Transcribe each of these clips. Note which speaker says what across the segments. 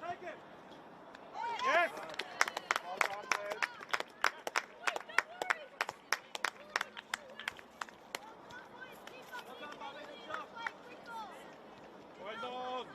Speaker 1: Take it! Yes! Well done, Liz. Well done!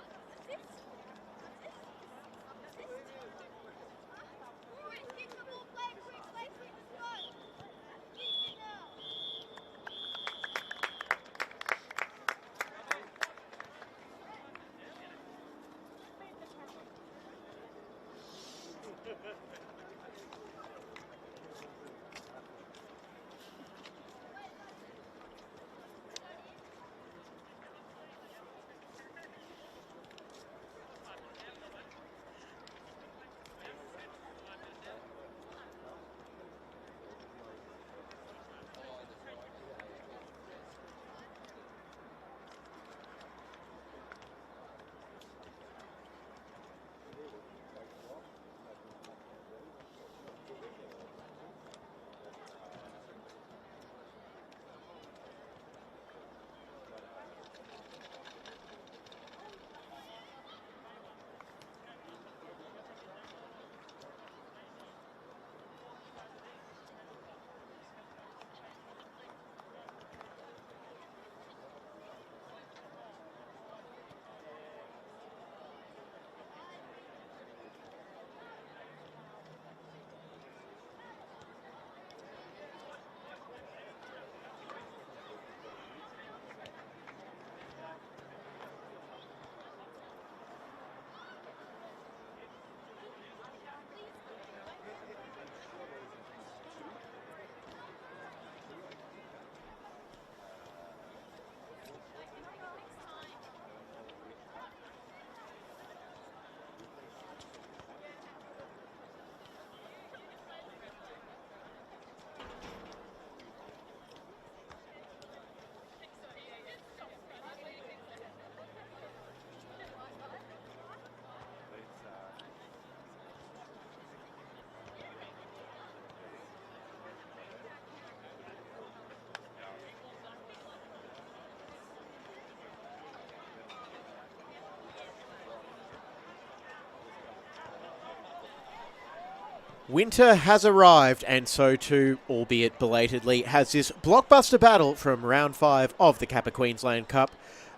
Speaker 2: Winter has arrived, and so too, albeit belatedly, has this blockbuster battle from round 5 of the Kappa Queensland Cup.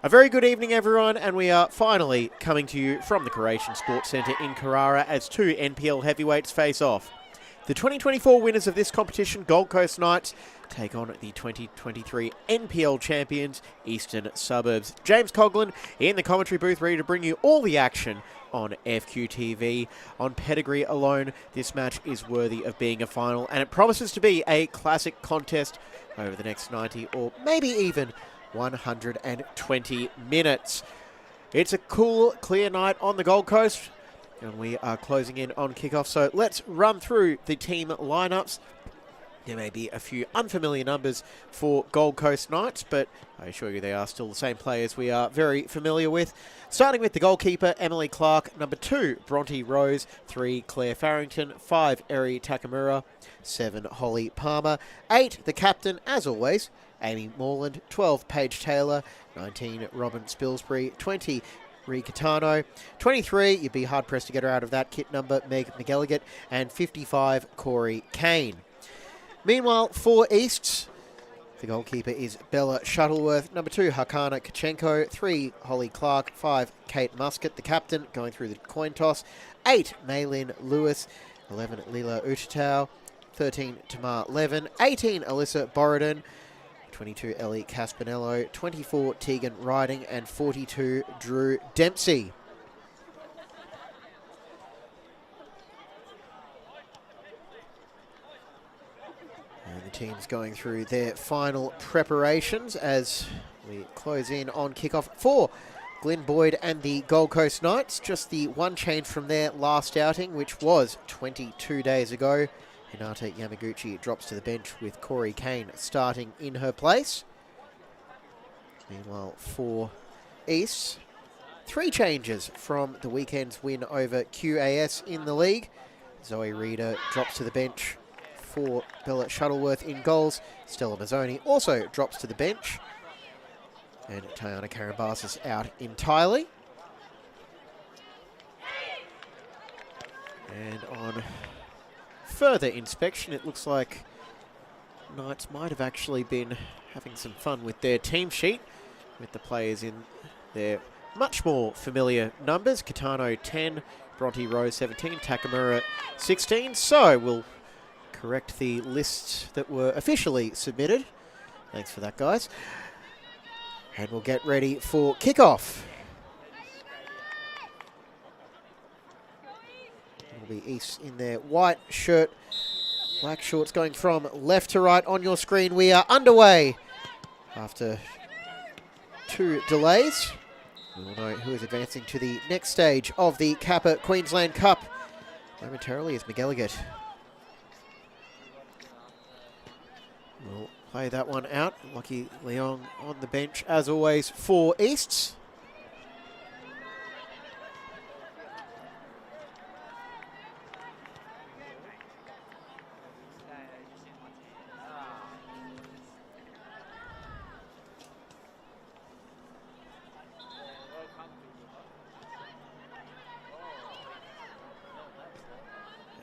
Speaker 2: A very good evening, everyone, and we are finally coming to you from the Croatian Sports Centre in Carrara as two NPL heavyweights face off. The 2024 winners of this competition, Gold Coast Knights, take on the 2023 NPL champions, Eastern Suburbs. James Coughlin in the commentary booth, ready to bring you all the action on FQTV. On pedigree alone, this match is worthy of being a final, and it promises to be a classic contest over the next 90 or maybe even 120 minutes. It's a cool, clear night on the Gold Coast, and we are closing in on kickoff, so let's run through the team lineups. There may be a few unfamiliar numbers for Gold Coast Knights, but I assure you they are still the same players we are very familiar with. Starting with the goalkeeper, Emily Clark. Number 2, Bronte Rose. 3, Claire Farrington. 5, Eri Takamura. 7, Holly Palmer. 8, the captain, as always, Amy Morland. 12, Paige Taylor. 19, Robin Spilsbury. 20, Ricatano. 23, you'd be hard-pressed to get her out of that kit number, Meg McGilligan. And 55, Corey Kane. Meanwhile, for Easts, the goalkeeper is Bella Shuttleworth. Number 2, Hakana Kachenko. 3, Holly Clark. 5, Kate Muscat, the captain, going through the coin toss. 8, Maylin Lewis. 11, Lila Utatow. 13, Tamar Levin. 18, Alyssa Borodin. 22, Ellie Caspinello. 24, Tegan Riding. And 42, Drew Dempsey. And the team's going through their final preparations as we close in on kickoff for Glenn Boyd and the Gold Coast Knights. Just the one change from their last outing, which was 22 days ago. Hinata Yamaguchi drops to the bench with Corey Kane starting in her place. Meanwhile, for East, 3 changes from the weekend's win over QAS in the league. Zoe Reeder drops to the bench for Bella Shuttleworth in goals. Stella Mazzoni also drops to the bench. And Tayana Karambas out entirely. And on further inspection, it looks like Knights might have actually been having some fun with their team sheet, with the players in their much more familiar numbers. Katano 10, Bronte Rose 17, Takamura 16. So we'll correct the lists that were officially submitted. Thanks for that, guys. And we'll get ready for kickoff. It'll be East in their white shirt, black shorts, going from left to right on your screen. We are underway after 2 delays. We will know who is advancing to the next stage of the Kappa Queensland Cup momentarily as McGilligan will play that one out. Lucky Leong on the bench as always for Easts.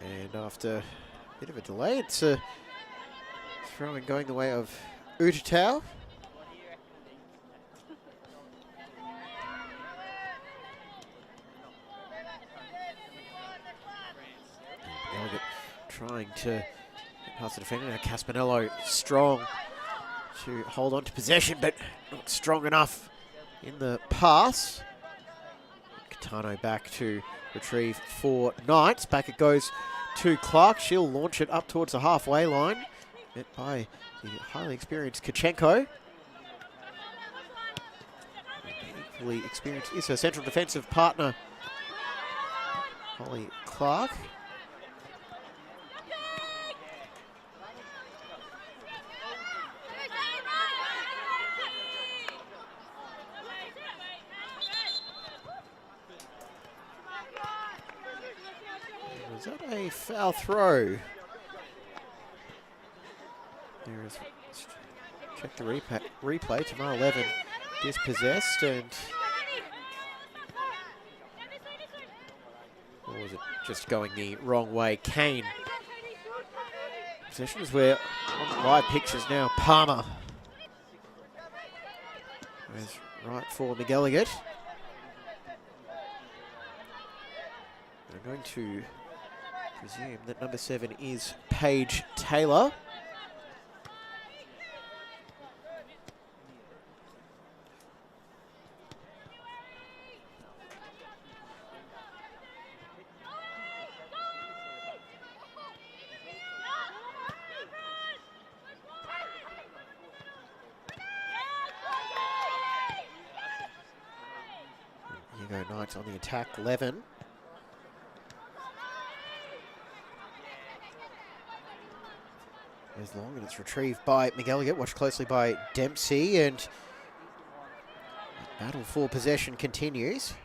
Speaker 2: And after a bit of a delay, it's a throw-in going the way of Utatow. Elliott trying to pass the defender. Now Caspinello strong to hold on to possession, but not strong enough in the pass. Katano back to retrieve for Knights. Back it goes to Clark. She'll launch it up towards the halfway line. Met by the highly experienced Kachenko. Equally experienced is her central defensive partner, Holly Clark. Was that a foul throw? There is, check the replay. Tamar 11 dispossessed, and or was it just going the wrong way? Kane. Possession is where on live pictures now. Palmer. There's right for McGilligan. I'm going to presume that number 7 is Paige Taylor. Here go Knights on the attack, Levin. Goes long and it's retrieved by McElligott, watched closely by Dempsey, and battle for possession continues.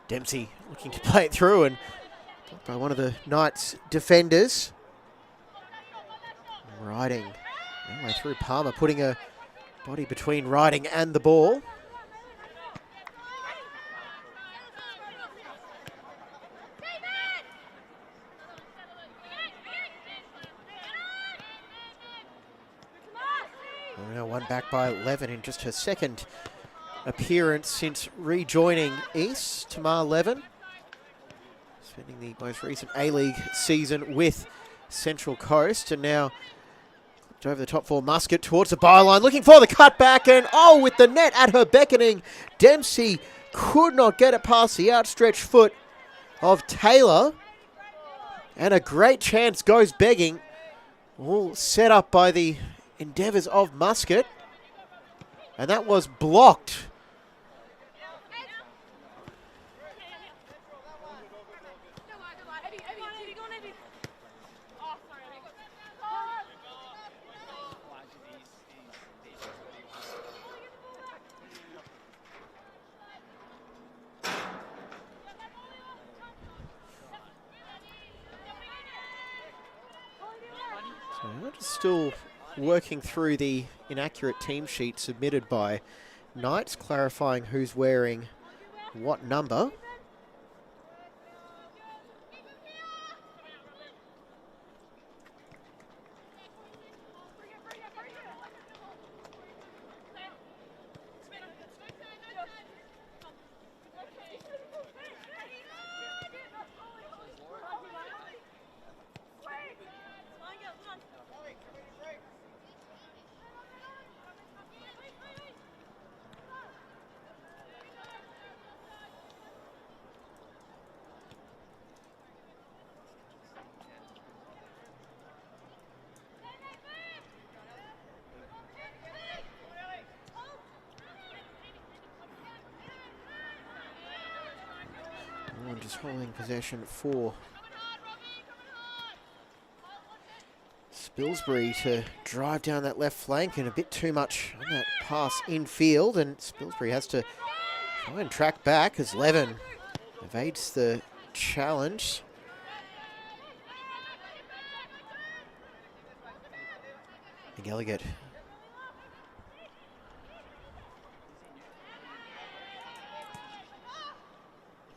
Speaker 2: Dempsey looking to play it through and blocked by one of the Knights defenders. Riding all the way through. Palmer putting a body between Riding and the ball. Now one back by 11 in just her second appearance since rejoining East. Tamar Levin, spending the most recent A-League season with Central Coast, and now over the top for Muscat towards the byline, looking for the cutback, and with the net at her beckoning, Dempsey could not get it past the outstretched foot of Taylor, and a great chance goes begging, all set up by the endeavours of Muscat, and that was blocked. So we're just still working through the inaccurate team sheet submitted by Knights, clarifying who's wearing what number. And just holding possession for Spilsbury to drive down that left flank, and a bit too much on that pass infield, and Spilsbury has to try and track back as Levin evades the challenge. McElligott.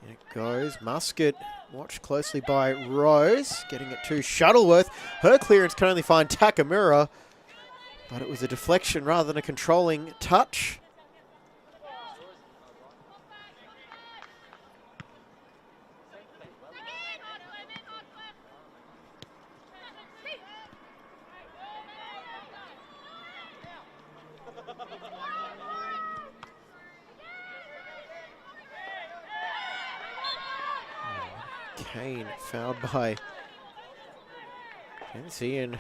Speaker 2: In it goes. Muscat, watched closely by Rose, getting it to Shuttleworth. Her clearance can only find Takamura, but it was a deflection rather than a controlling touch. Kane fouled by Dempsey, and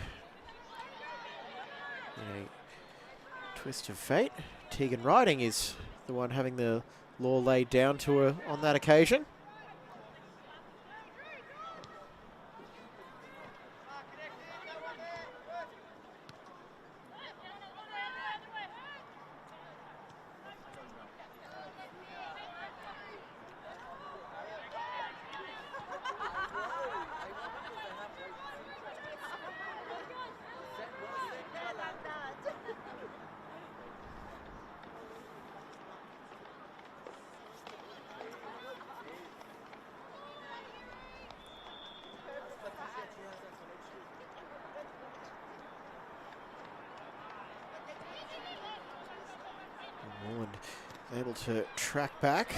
Speaker 2: in a twist of fate, Tegan Riding is the one having the law laid down to her on that occasion. Moreland able to track back.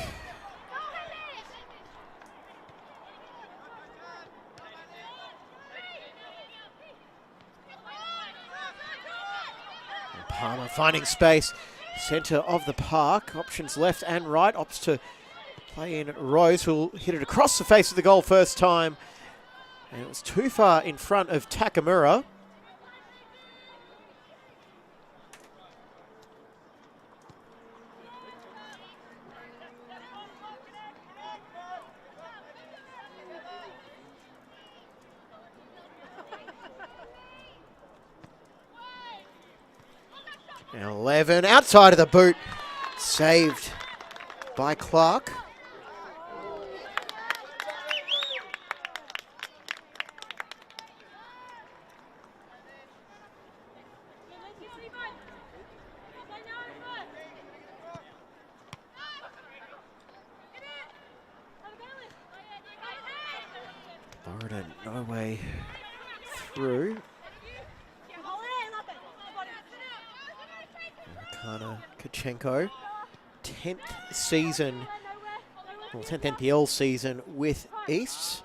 Speaker 2: Palmer finding space. Centre of the park. Options left and right. Opts to play in Rose, who'll hit it across the face of the goal first time. And it was too far in front of Takamura. Now 11 outside of the boot, saved by Clark. Borrowed no way through. Kana Kachenko, 10th season, well, 10th NPL season with Easts,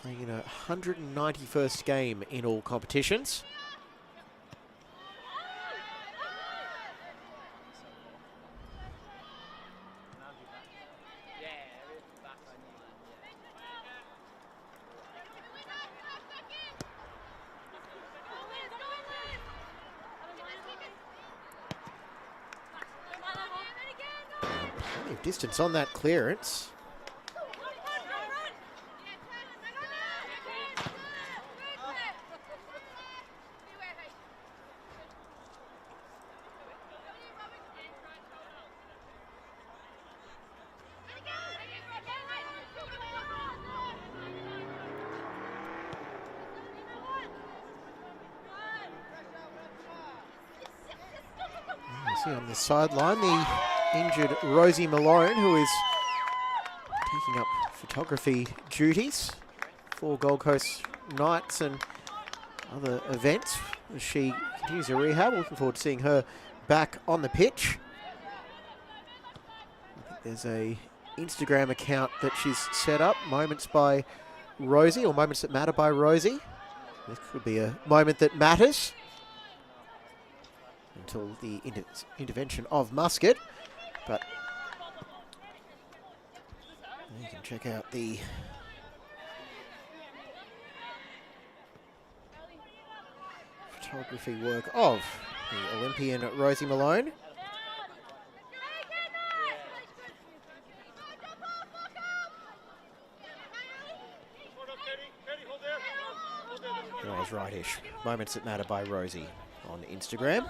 Speaker 2: playing in a 191st game in all competitions. Plenty of distance on that clearance. You see on the sideline the injured Rosie Malone, who is taking up photography duties for Gold Coast Knights and other events as she continues her rehab. Looking forward to seeing her back on the pitch. I think there's a Instagram account that she's set up, Moments by Rosie, or Moments That Matter by Rosie. This could be a moment that matters until the intervention of Muscat. But you can check out the photography work of the Olympian Rosie Malone. I was right-ish. Moments That Matter by Rosie on Instagram.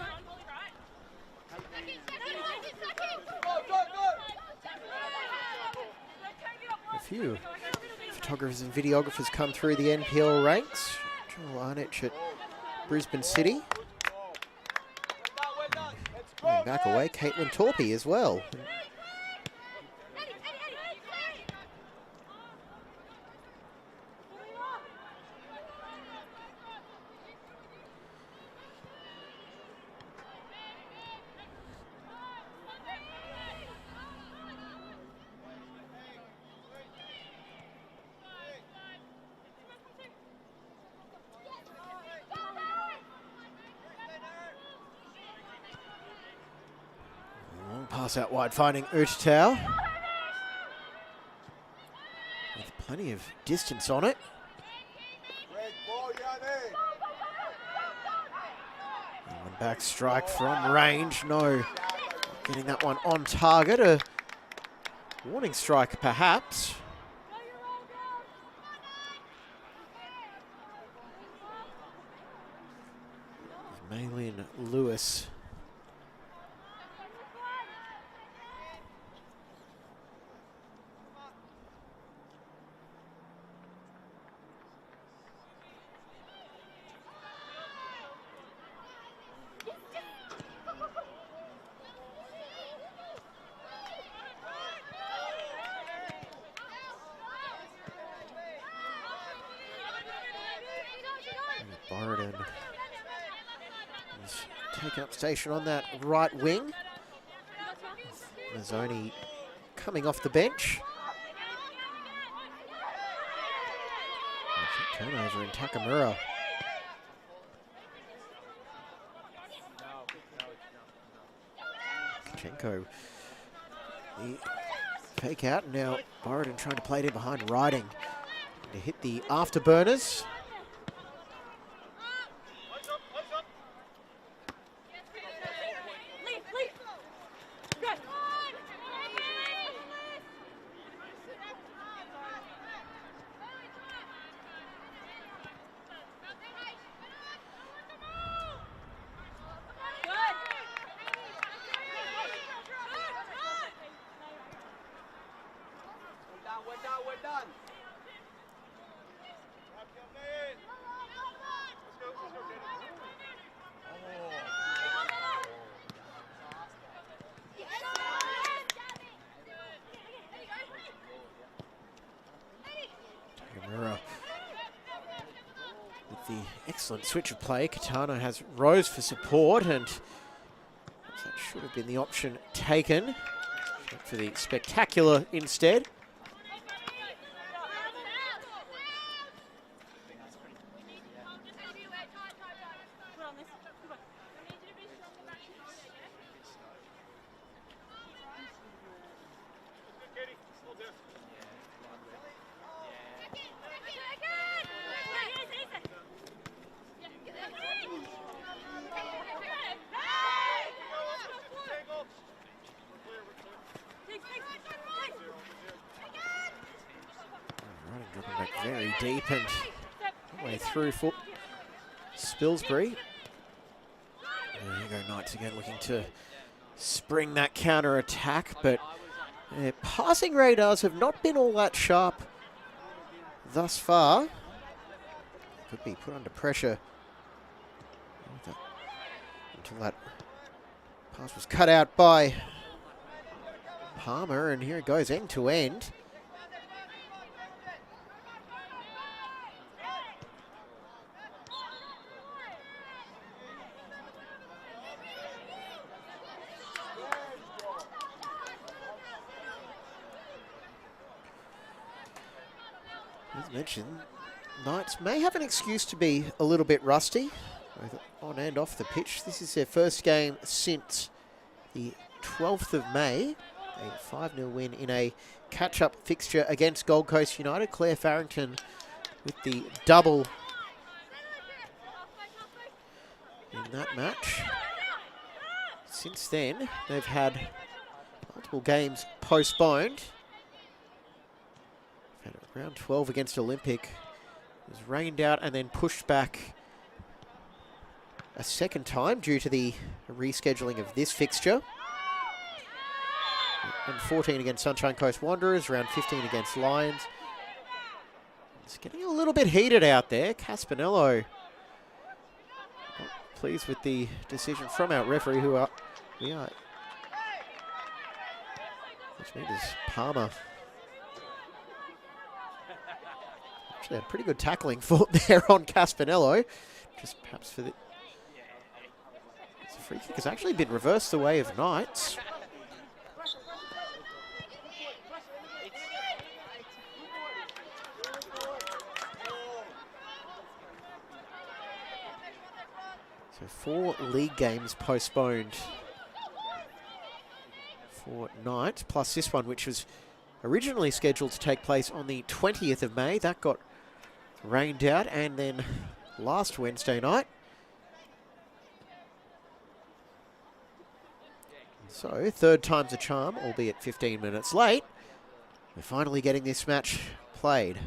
Speaker 2: A few photographers and videographers come through the NPL ranks. Joel Arnich at Brisbane City. Going back away, Caitlin Torpey as well. Pass out wide, finding Urtatau. With plenty of distance on it. One back strike from range. No, getting that one on target. A warning strike, perhaps. Maylin Lewis. Borden is taking up station on that right wing. Mazzoni coming off the bench. Turnover in Takamura. Shenko. The fake out, now Borodin trying to play it in behind Riding to hit the afterburners.
Speaker 3: We're done.
Speaker 2: Takamura with the excellent switch of play. Katana has Rose for support, and that should have been the option taken. Went for the spectacular instead. Dropping back very deep and all the way through for Spilsbury. There you go, Knights again looking to spring that counter attack, but their passing radars have not been all that sharp thus far. Could be put under pressure until that pass was cut out by Palmer, and here it goes end to end. As mentioned, Knights may have an excuse to be a little bit rusty, both on and off the pitch. This is their first game since the 12th of May, a 5-0 win in a catch-up fixture against Gold Coast United. Claire Farrington with the double in that match. Since then, they've had multiple games postponed. Had round 12 against Olympic. It was rained out and then pushed back a second time due to the rescheduling of this fixture. Round 14 against Sunshine Coast Wanderers, round 15 against Lions. It's getting a little bit heated out there. Caspinello not pleased with the decision from our referee, which means Palmer. Actually had pretty good tackling for there on Caspinello. Just perhaps for the free kick has actually been reversed the way of Knights. So 4 league games postponed for Knights, plus this one, which was originally scheduled to take place on the 20th of May. That got rained out, and then last Wednesday night. So, third time's a charm, albeit 15 minutes late. We're finally getting this match played.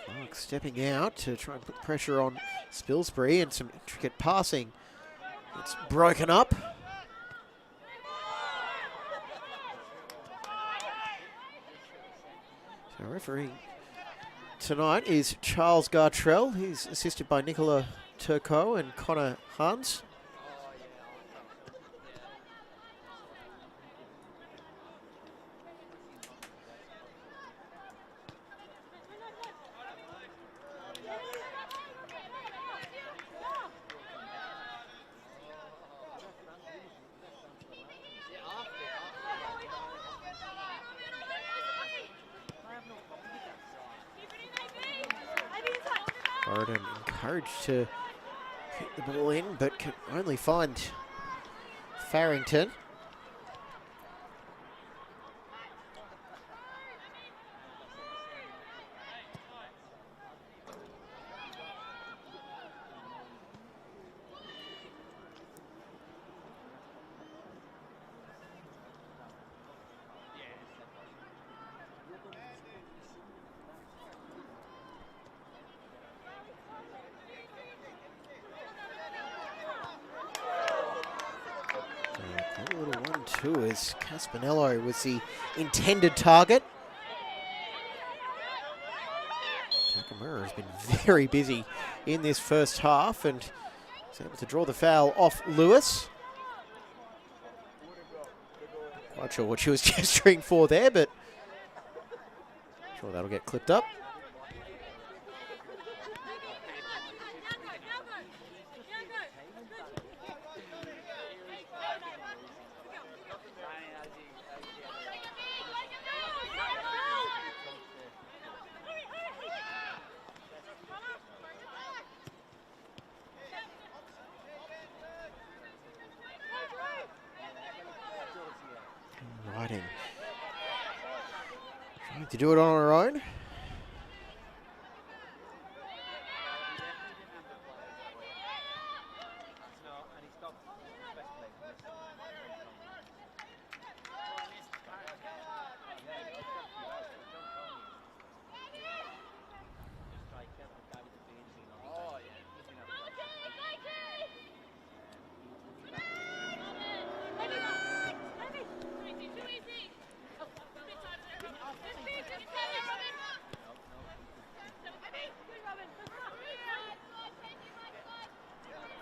Speaker 2: Clark stepping out to try and put pressure on Spilsbury, and some intricate passing. It's broken up. So refereeing tonight is Charles Gartrell. He's assisted by Nicola Turcot and Connor Hans. Corridon encouraged to hit the ball in, but can only find Farrington. A little 1-2 as Caspinello was the intended target. Takamura has been very busy in this first half and is able to draw the foul off Lewis. Quite sure what she was gesturing for there, but sure that'll get clipped up. Riding. Trying to do it on her own.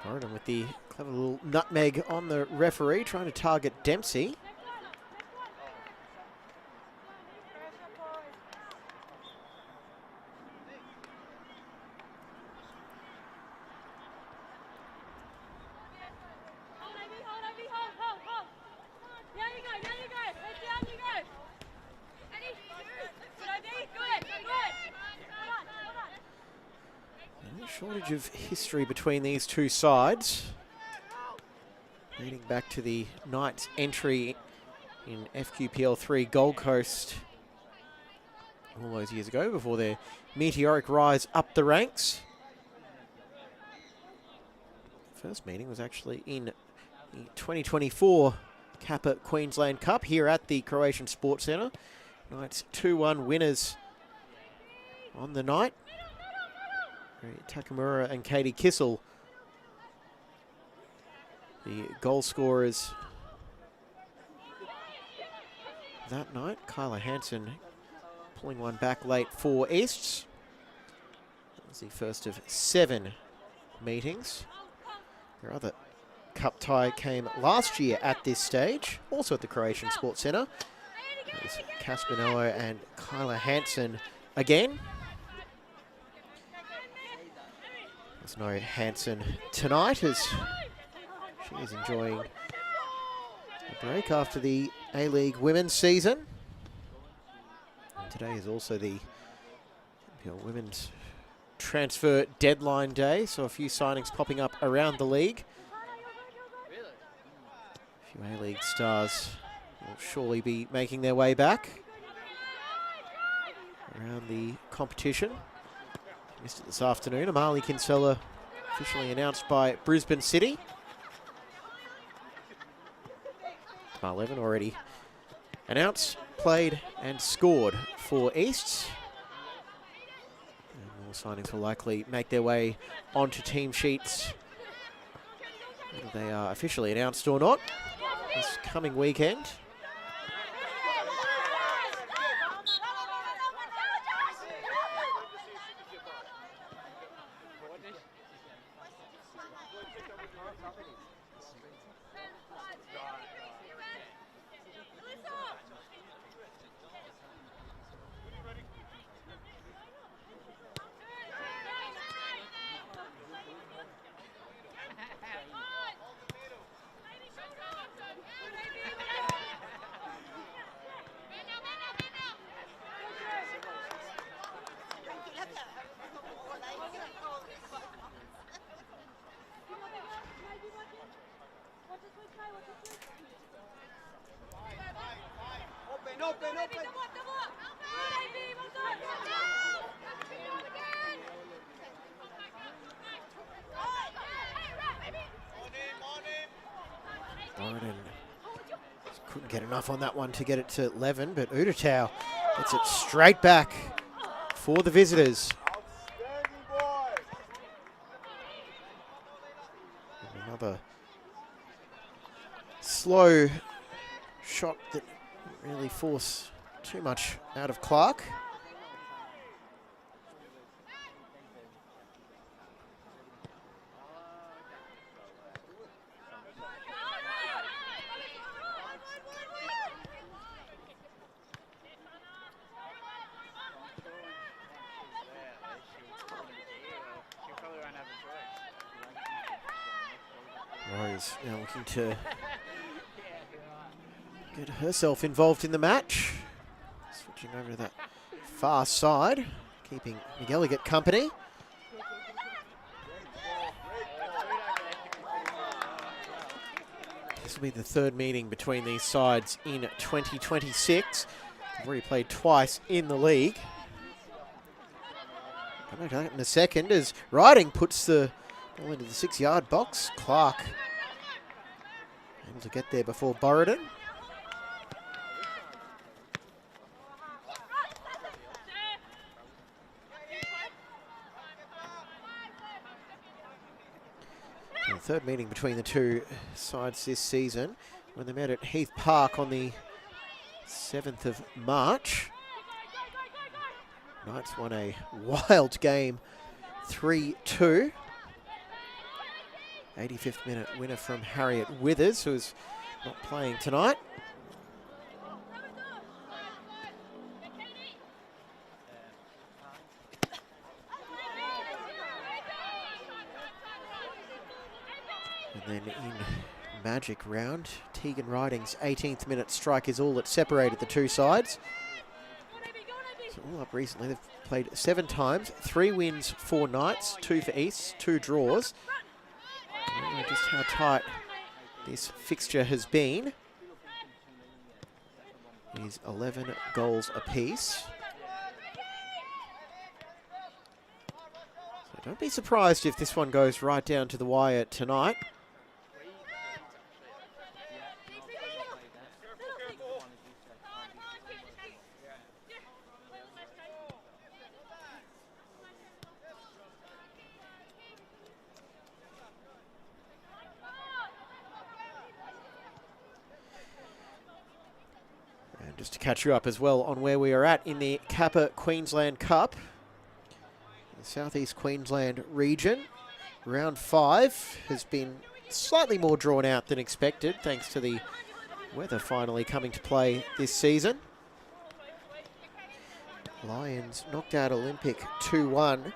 Speaker 2: Corridon with the clever little nutmeg on the referee, trying to target Dempsey. Shortage of history between these two sides, dating back to the Knights' entry in FQPL 3 Gold Coast all those years ago before their meteoric rise up the ranks. First meeting was actually in the 2024 Kappa Queensland Cup here at the Croatian Sports Centre. Knights 2-1 winners on the night. Takamura and Katie Kissel, the goal scorers that night. Kyla Hansen pulling one back late for Easts. That was the first of 7 meetings. Their other cup tie came last year at this stage, also at the Croatian Sports Centre. Caspinello and Kyla Hansen again. There's no Hansen tonight as she is enjoying a break after the A-League women's season. And today is also the women's transfer deadline day, so a few signings popping up around the league. A few A-League stars will surely be making their way back around the competition. Missed it this afternoon. Amali Kinsella officially announced by Brisbane City. 11 already announced, played and scored for Easts. And more signings will likely make their way onto team sheets, whether they are officially announced or not, this coming weekend. Borden couldn't get enough on that one to get it to 11, but Udetau gets it straight back for the visitors. And another slow shot that didn't really force too much out of Clark. Rose now looking to get herself involved in the match. Switching over to that far side, keeping McGilligan company. This will be the third meeting between these sides in 2026. They've already played twice in the league. Come back to that in a second as Riding puts the ball into the 6-yard box. Clark able to get there before Borridon. The third meeting between the two sides this season when they met at Heath Park on the 7th of March. Knights won a wild game 3-2. 85th minute winner from Harriet Withers, who's not playing tonight. And then in Magic round, Tegan Riding's 18th minute strike is all that separated the two sides. So all up recently, they've played 7 times, 3 wins, 4 Knights, 2 for East, 2 draws. I don't know just how tight this fixture has been. It is 11 goals apiece. So don't be surprised if this one goes right down to the wire tonight. Just to catch you up as well on where we are at in the Kappa Queensland Cup. The Southeast Queensland region. Round 5 has been slightly more drawn out than expected thanks to the weather finally coming to play this season. Lions knocked out Olympic 2-1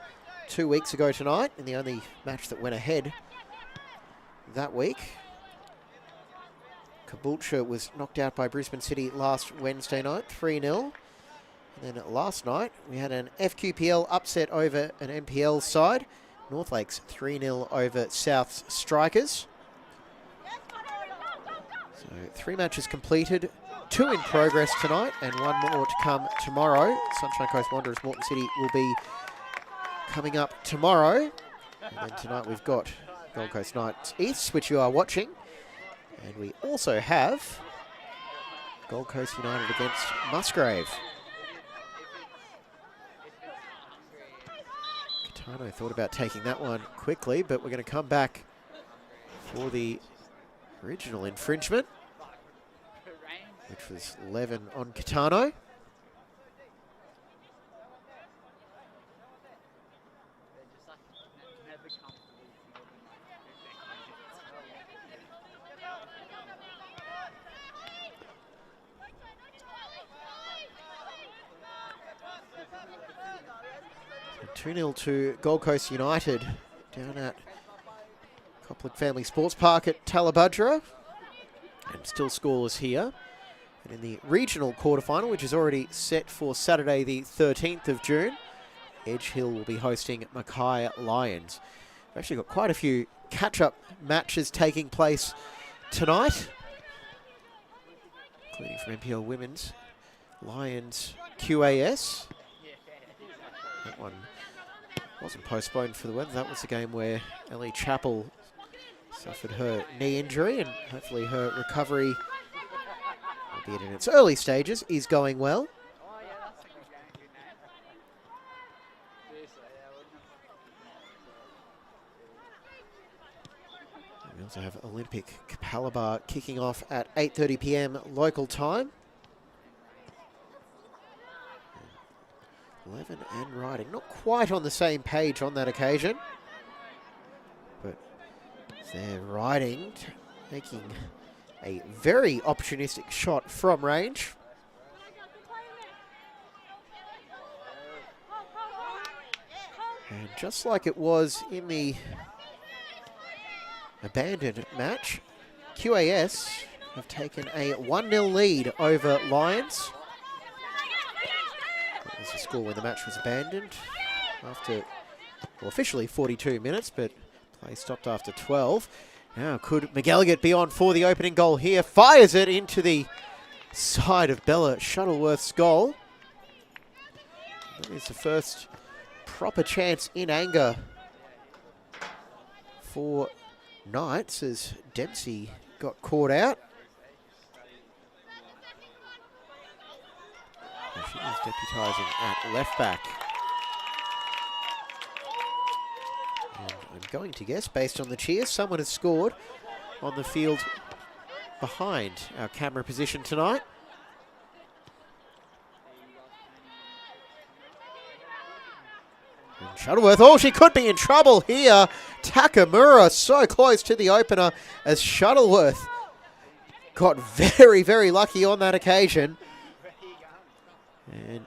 Speaker 2: 2 weeks ago tonight in the only match that went ahead that week. Caboolture was knocked out by Brisbane City last Wednesday night, 3-0. And then last night, we had an FQPL upset over an NPL side. North Lakes 3-0 over South's Strikers. So 3 matches completed, 2 in progress tonight, and 1 more to come tomorrow. Sunshine Coast Wanderers Moreton City will be coming up tomorrow. And then tonight we've got Gold Coast Knights East, which you are watching. And we also have Gold Coast United against Musgrave. Katano thought about taking that one quickly, but we're going to come back for the original infringement, which was 11 on Katano. So 2-0 to Gold Coast United down at Copland Family Sports Park at Tallabudra. And still scoreless here. And in the regional quarterfinal, which is already set for Saturday the 13th of June, Edge Hill will be hosting Mackay Lions. We've actually got quite a few catch-up matches taking place tonight, including from NPL Women's, Lions QAS. That one wasn't postponed for the weather. That was the game where Ellie Chappell suffered her knee injury, and hopefully her recovery, albeit in its early stages, is going well. We also have Olympic Kappa kicking off at 8:30 p.m. local time. 11 and riding, not quite on the same page on that occasion, but they're riding, making a very opportunistic shot from range. And just like it was in the abandoned match, QAS have taken a 1-0 lead over Lions. That was the score when the match was abandoned after, well, officially 42 minutes, but play stopped after 12. Now, could McElligott be on for the opening goal here? Fires it into the side of Bella Shuttleworth's goal. That is the first proper chance in anger for Knights as Dempsey got caught out. And she is deputising at left back. And I'm going to guess, based on the cheers, someone has scored on the field behind our camera position tonight. And Shuttleworth, oh, she could be in trouble here. Takamura so close to the opener as Shuttleworth got very, very lucky on that occasion. And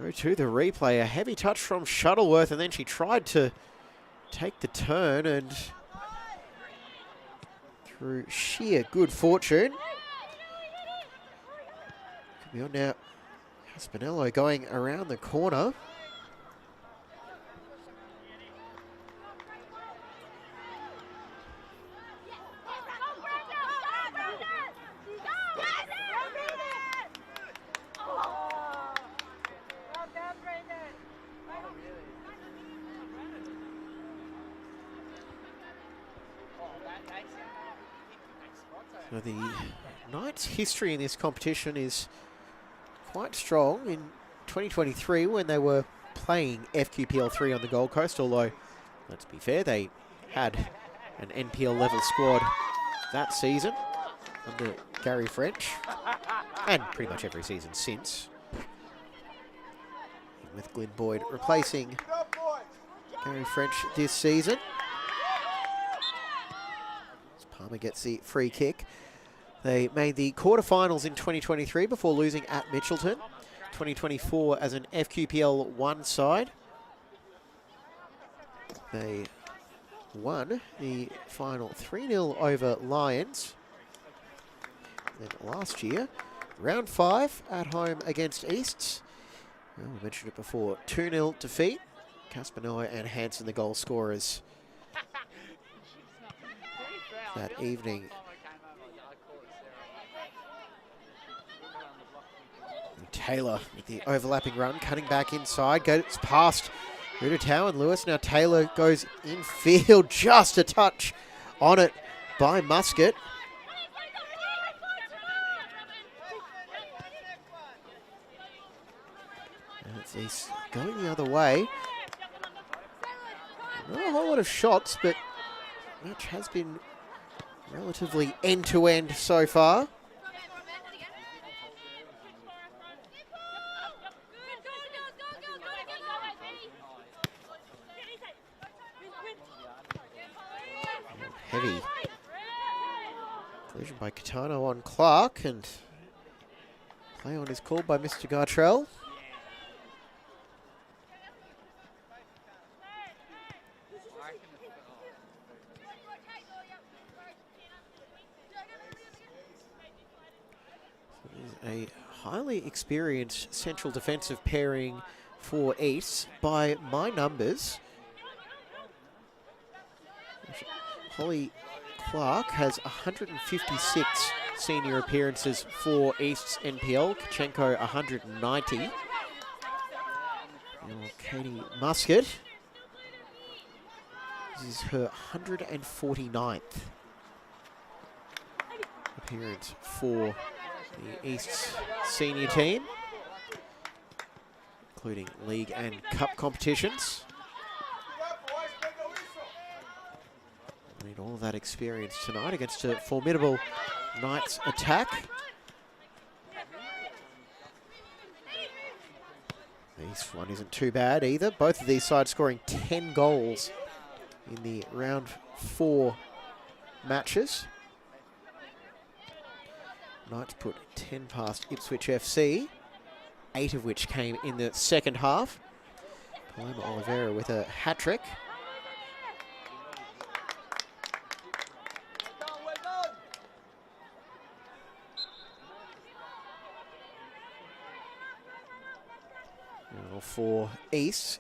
Speaker 2: go to the replay, a heavy touch from Shuttleworth, and then she tried to take the turn, and through sheer good fortune, could be on now. Spinello going around the corner. So the Knights' history in this competition is quite strong. In 2023, when they were playing FQPL 3 on the Gold Coast, although, let's be fair, they had an NPL level squad that season under Gary French, and pretty much every season since, with Glyn Boyd replacing Gary French this season. Palmer gets the free kick. They made the quarterfinals in 2023 before losing at Mitchelton. 2024 as an FQPL 1 side. They won the final 3-0 over Lions. Then last year, round 5 at home against Easts. Well, we mentioned it before, 2-0 defeat. Caspinello and Hansen the goal scorers that evening. And Taylor with the overlapping run, cutting back inside, goes past Rudatow and Lewis. Now Taylor goes infield, just a touch on it by Muscat. And it's going the other way. Not a whole lot of shots, but the match has been relatively end-to-end so far. Heavy collision by Catano on Clark, and play on is called by Mr. Gartrell. A highly experienced central defensive pairing for East by my numbers. Holly Clark has 156 senior appearances for East's NPL. Kachenko 190. Katie Muscat, this is her 149th appearance for the East's senior team, including league and cup competitions. Need all of that experience tonight against a formidable Knights attack. This one isn't too bad either. Both of these sides scoring 10 goals in the round 4 matches. Knights put 10 past Ipswich FC, 8 of which came in the second half. Paloma Oliveira with a hat-trick. For East,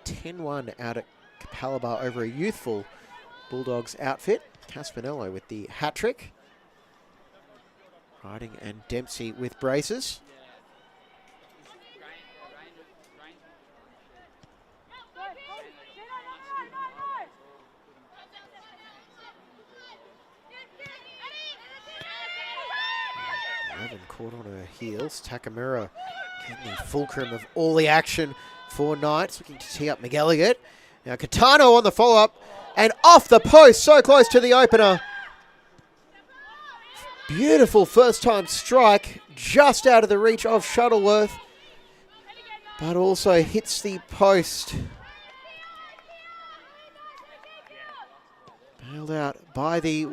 Speaker 2: 10-1 out at Kappa over a youthful Bulldogs outfit. Caspinello with the hat-trick. Harding and Dempsey with braces. Levin caught on her heels. Takamura getting the fulcrum of all the action for Knights, looking to tee up McElligott. Now Catano on the follow-up, and off the post, so close to the opener. Beautiful first-time strike, just out of the reach of Shuttleworth, but also hits the post. Bailed out by the, I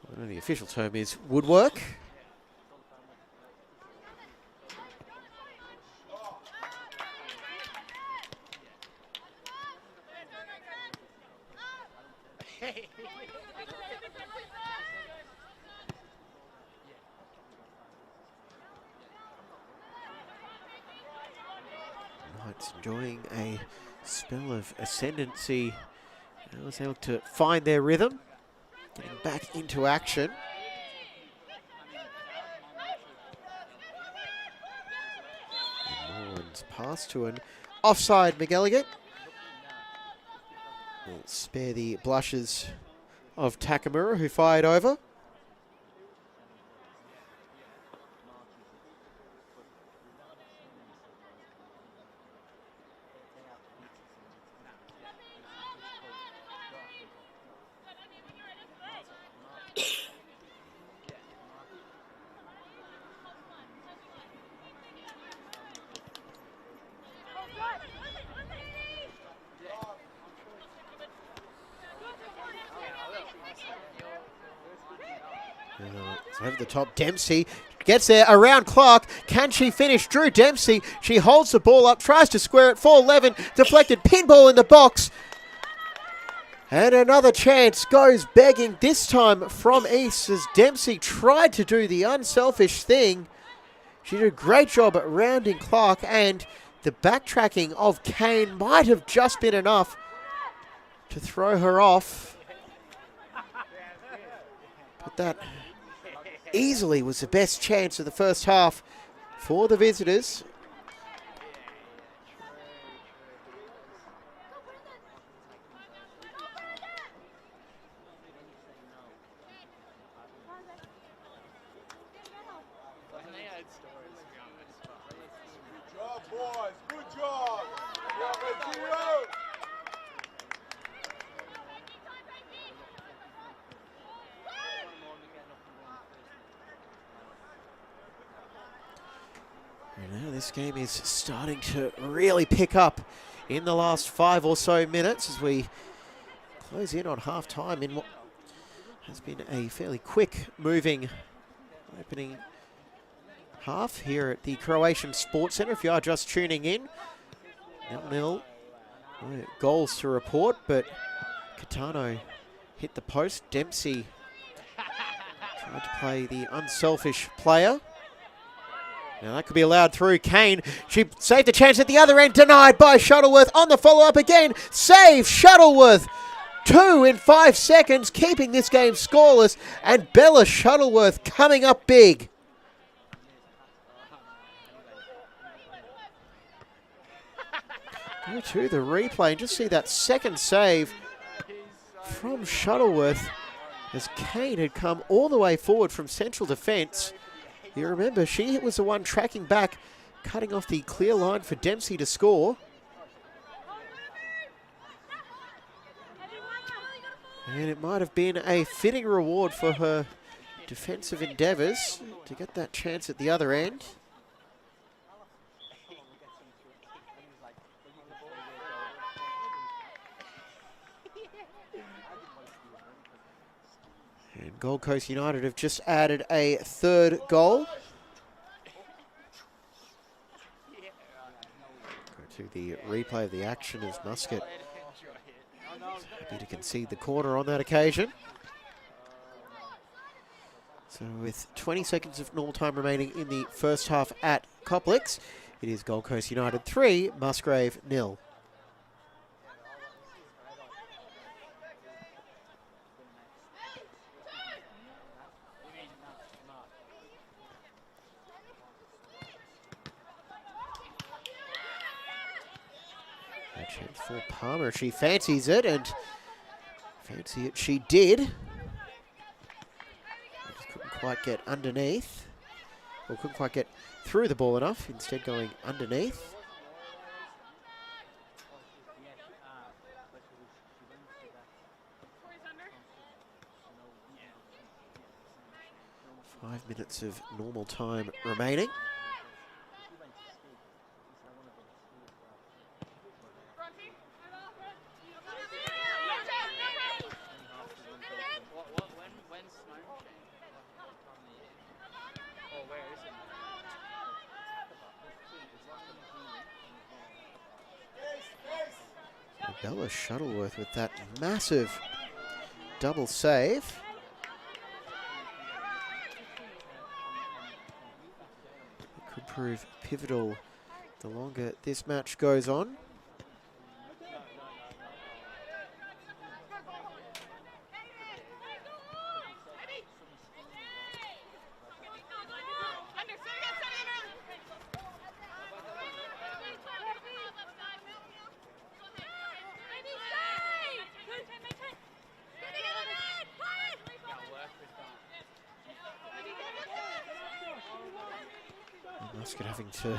Speaker 2: don't know, the official term is woodwork. Knights enjoying a spell of ascendancy. They was able to find their rhythm, getting back into action. Moran's pass to an offside McElligott. We'll spare the blushes of Takamura, who fired over. Over the top, Dempsey gets there around Clark. Can she finish? Drew Dempsey, she holds the ball up, tries to square it for 11, deflected pinball in the box. And another chance goes begging, this time from East, as Dempsey tried to do the unselfish thing. She did a great job at rounding Clark, and the backtracking of Kane might have just been enough to throw her off. But that easily was the best chance of the first half for the visitors.
Speaker 1: Good job, boys. Good job.
Speaker 2: Now this game is starting to really pick up in the last 5 or so minutes as we close in on half time in what has been a fairly quick moving opening half here at the Croatian Sports Centre. If you are just tuning in, 0-0 goals to report, but Catano hit the post. Dempsey tried to play the unselfish player. Now that could be allowed through. Kane, she saved the chance at the other end, denied by Shuttleworth on the follow-up again. Save, Shuttleworth 2 in 5 seconds, keeping this game scoreless, and Bella Shuttleworth coming up big. Go to the replay and just see that second save from Shuttleworth as Kane had come all the way forward from central defence. You remember, she was the one tracking back, cutting off the clear line for Dempsey to score. And it might have been a fitting reward for her defensive endeavours to get that chance at the other end. And Gold Coast United have just added a third goal. Go to the replay of the action as Muscat is happy to concede the corner on that occasion. So with 20 seconds of normal time remaining in the first half at Complex, it is Gold Coast United 3, Musgrave 0. A chance for Palmer. She fancies it, and fancy it she did. Just couldn't quite get underneath. Or couldn't quite get through the ball enough, instead going underneath. Five minutes of normal time remaining. Bella Shuttleworth with that massive double save. It could prove pivotal the longer this match goes on. Muscat having to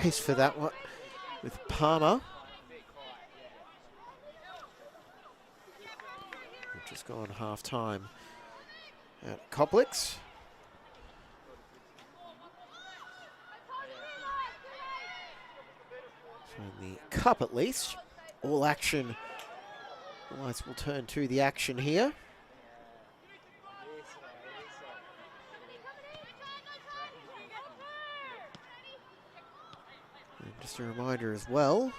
Speaker 2: race for that one with Palmer. We've just gone half time at Complex. So in the cup at least, all action, all eyes will turn to the action here. Just a reminder as well,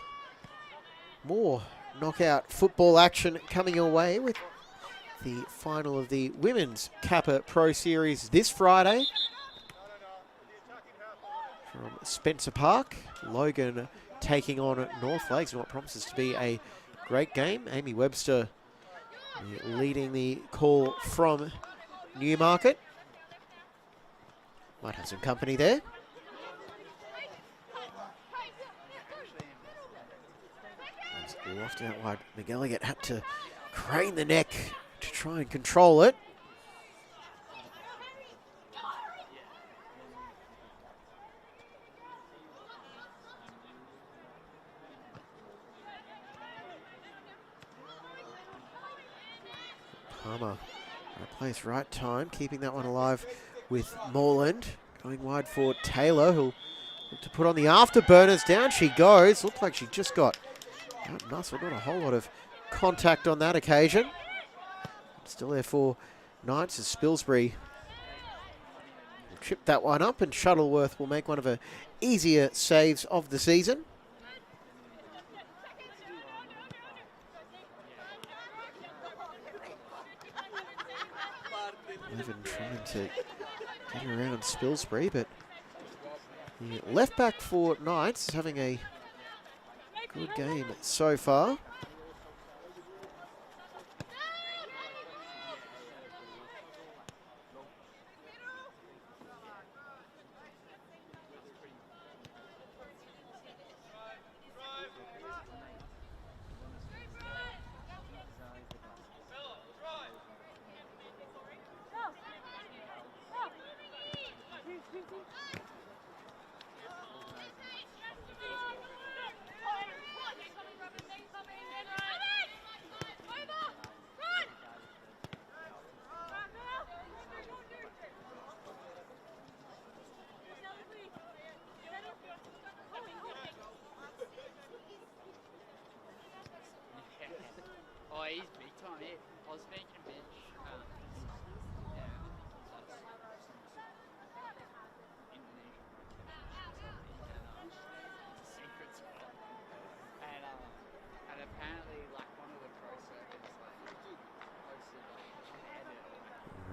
Speaker 2: more knockout football action coming your way with the final of the Women's Kappa Pro Series this Friday. From Spencer Park, Logan taking on North Lakes in what promises to be a great game. Amy Webster leading the call from Newmarket. Might have some company there. Lofted out wide. McElligott had to crane the neck to try and control it. Palmer, right place, right time, keeping that one alive with Moreland. Going wide for Taylor, who'll look to put on the afterburners. Down she goes. Looked like she just got out-muscled. Not a whole lot of contact on that occasion. Still there for Knights as Spilsbury will chip that one up, and Shuttleworth will make one of her easier saves of the season. Levin trying to get around Spilsbury, but the left back for Knights is having a good game so far.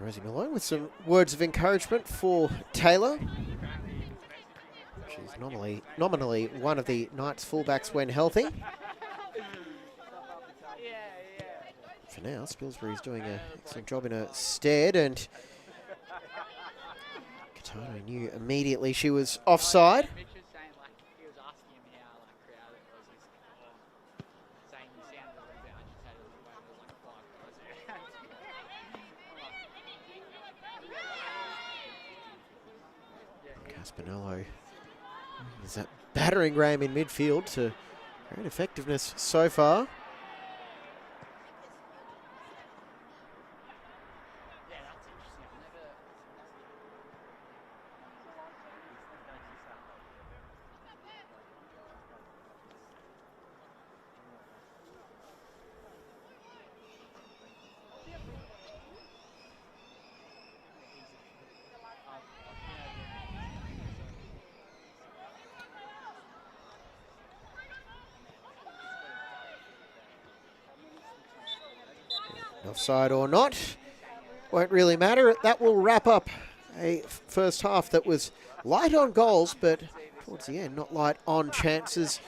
Speaker 2: Rosie Malone with some words of encouragement for Taylor. She's nominally one of the Knights fullbacks when healthy. For now, Spilsbury's doing an excellent job in her stead, and Katano knew immediately she was offside. Spinello is that battering ram in midfield to great effectiveness so far. Offside or not, won't really matter. That will wrap up a first half that was light on goals, but towards the end, not light on chances,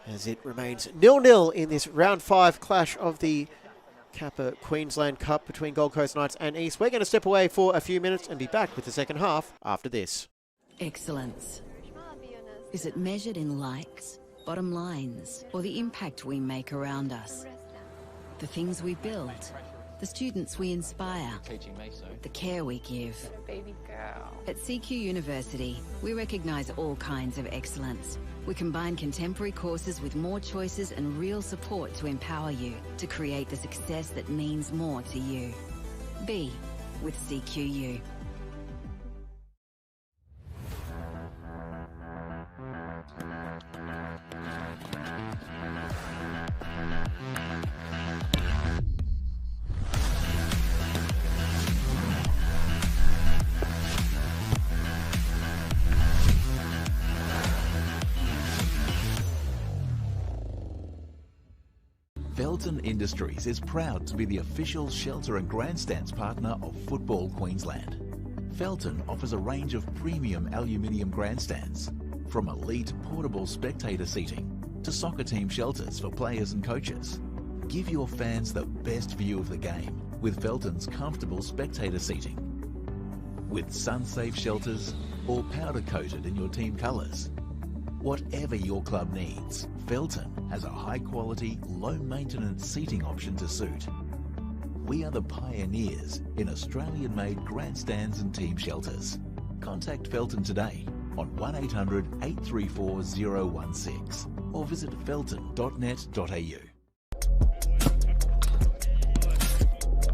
Speaker 2: as it remains 0-0 in this round 5 clash of the Kappa Queensland Cup between Gold Coast Knights and East. We're going to step away for a few minutes and be back with the second half after this.
Speaker 3: Excellence. Is it measured in likes, bottom lines, or the impact we make around us? The things we build, the students we inspire, the care we give.
Speaker 4: Baby girl.
Speaker 3: At CQ University, we recognise all kinds of excellence. We combine contemporary courses with more choices and real support to empower you to create the success that means more to you. Be with CQU.
Speaker 5: Felton Industries is proud to be the official shelter and grandstands partner of Football Queensland. Felton offers a range of premium aluminium grandstands, from elite portable spectator seating to soccer team shelters for players and coaches. Give your fans the best view of the game with Felton's comfortable spectator seating. With sun-safe shelters or powder-coated in your team colours. Whatever your club needs, Felton has a high-quality, low-maintenance seating option to suit. We are the pioneers in Australian-made grandstands and team shelters. Contact Felton today on 1800 834 016 or visit felton.net.au.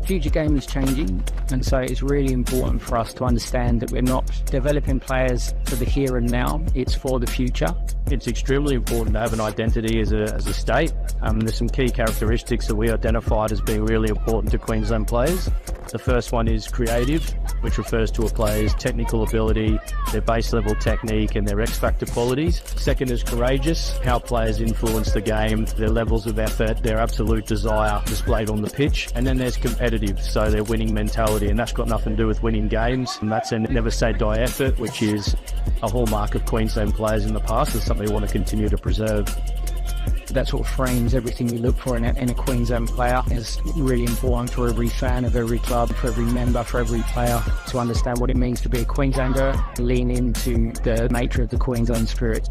Speaker 6: Future game is changing, and so it's really important for us to understand that we're not developing players for the here and now, it's for the future.
Speaker 7: It's extremely important to have an identity as a state. There's some key characteristics that we identified as being really important to Queensland players. The first one is creative, which refers to a player's technical ability, their base level technique and their X factor qualities. Second is courageous, how players influence the game, their levels of effort, their absolute desire displayed on the pitch. And then there's competitive, so their winning mentality, and that's got nothing to do with winning games. And that's a never say die effort, which is a hallmark of Queensland players in the past. It's something we want to continue to preserve.
Speaker 6: That sort of frames everything we look for in a Queensland player. It's really important for every fan of every club, for every member, for every player to understand what it means to be a Queenslander, lean into the nature of the Queensland spirit.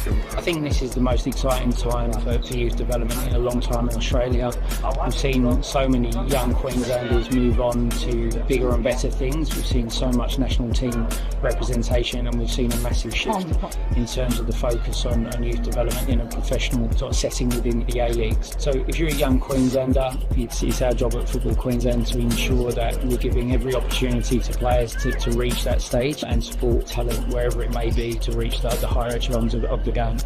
Speaker 6: I think this is the most exciting time for youth development in a long time in Australia. We've seen so many young Queenslanders move on to bigger and better things. We've seen so much national team representation, and we've seen a massive shift in terms of the focus on youth development in a professional sort of setting within the A-Leagues. So if you're a young Queenslander, it's our job at Football Queensland to ensure that we're giving every opportunity to players to reach that stage and support talent wherever it may be to reach the higher echelons of the game.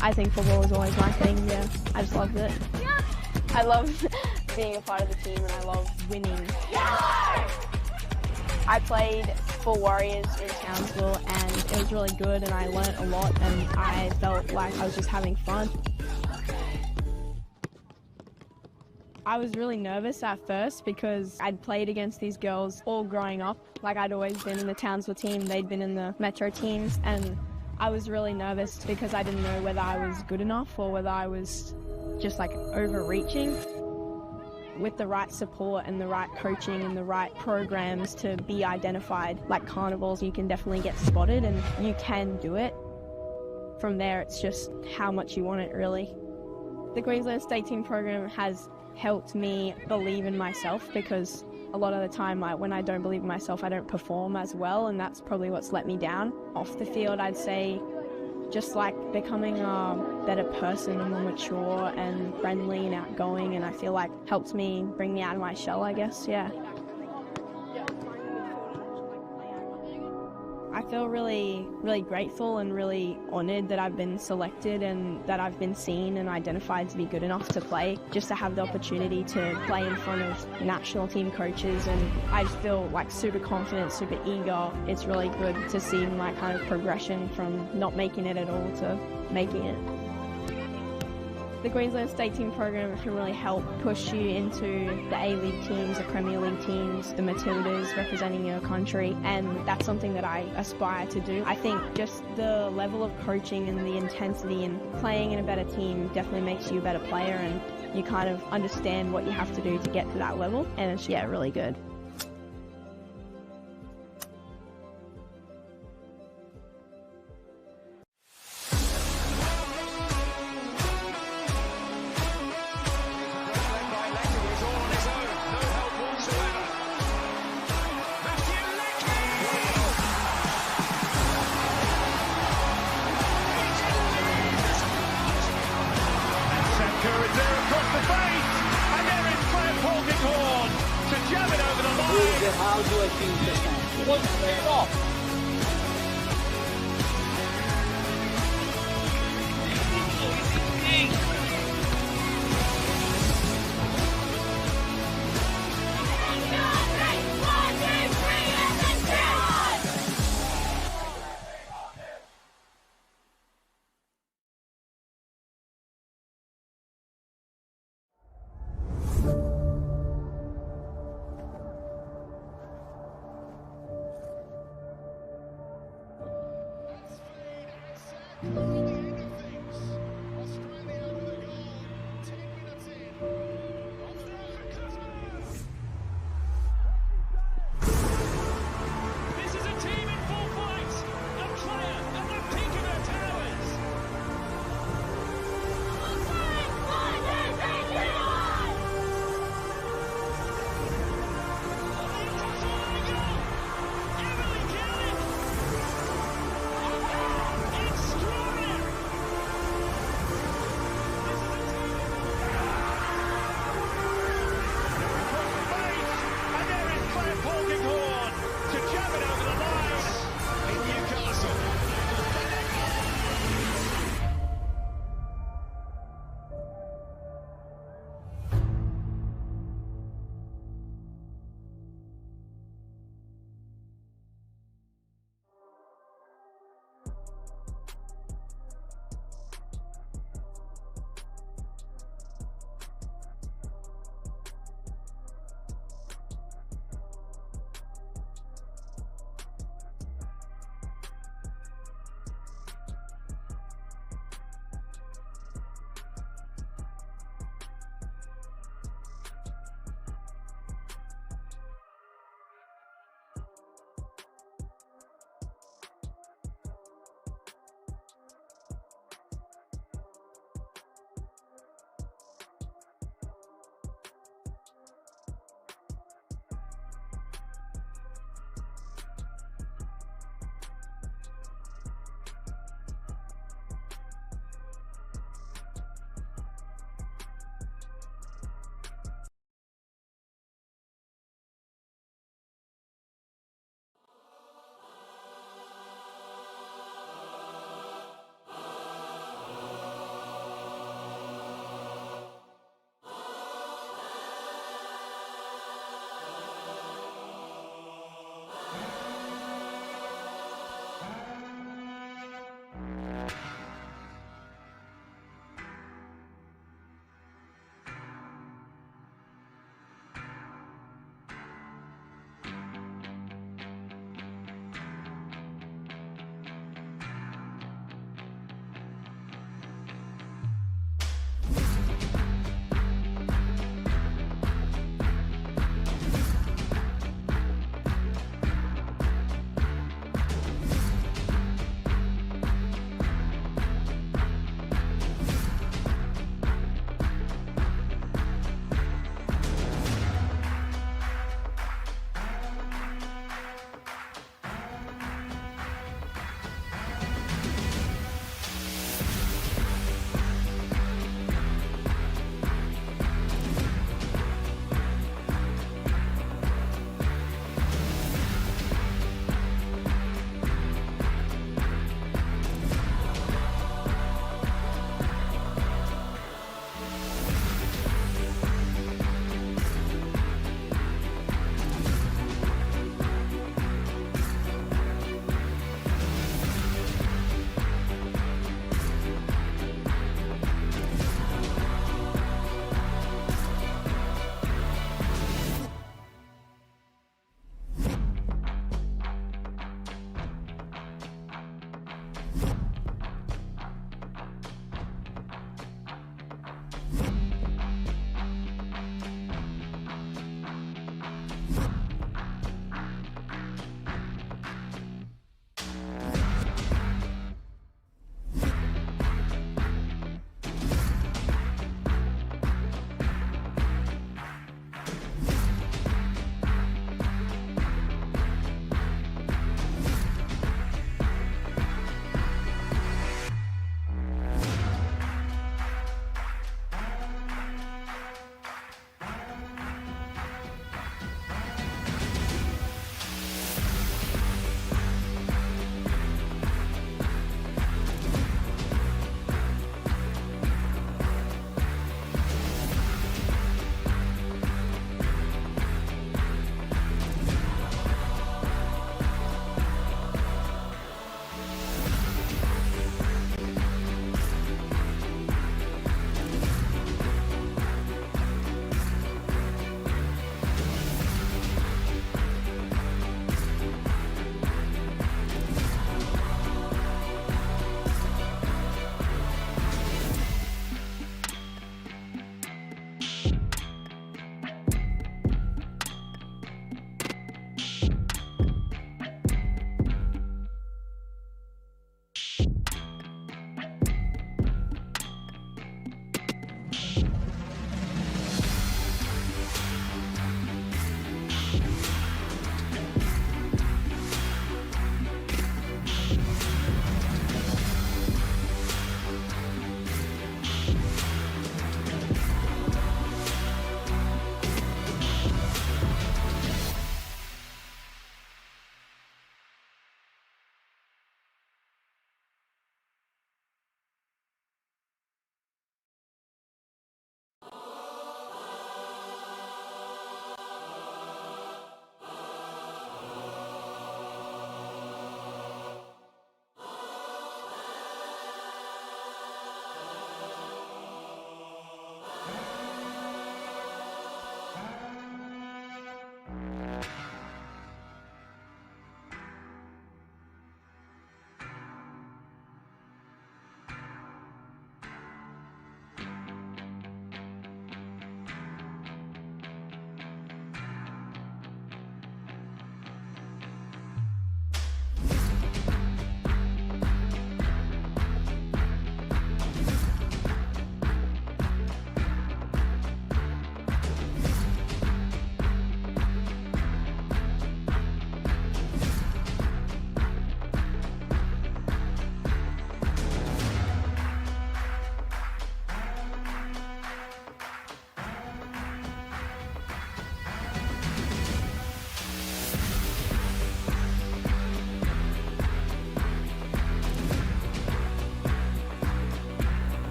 Speaker 4: I think football was always my thing, yeah. I just loved it. I love being a part of the team and I love winning. I played for Warriors in Townsville and it was really good and I learnt a lot and I felt like I was just having fun. I was really nervous at first because I'd played against these girls all growing up. Like, I'd always been in the Townsville team, they'd been in the Metro teams, and I was really nervous because I didn't know whether I was good enough or whether I was just like overreaching. With the right support and the right coaching and the right programs to be identified like carnivals, you can definitely get spotted and you can do it. From there, it's just how much you want it, really. The Queensland State Team program has helped me believe in myself, because a lot of the time when I don't believe in myself, I don't perform as well, and that's probably what's let me down. Off the field, I'd say just like becoming a better person and more mature and friendly and outgoing, and I feel like helps me bring me out of my shell, I guess, yeah. I feel really, really grateful and really honoured that I've been selected and that I've been seen and identified to be good enough to play, just to have the opportunity to play in front of national team coaches, and I just feel like super confident, super eager. It's really good to see my kind of progression from not making it at all to making it. The Queensland State Team program can really help push you into the A-League teams, the Premier League teams, the Matildas representing your country, and that's something that I aspire to do. I think just the level of coaching and the intensity and playing in a better team definitely makes you a better player, and you kind of understand what you have to do to get to that level, and it's, yeah, really good.
Speaker 8: How do I feel this time? One straight off.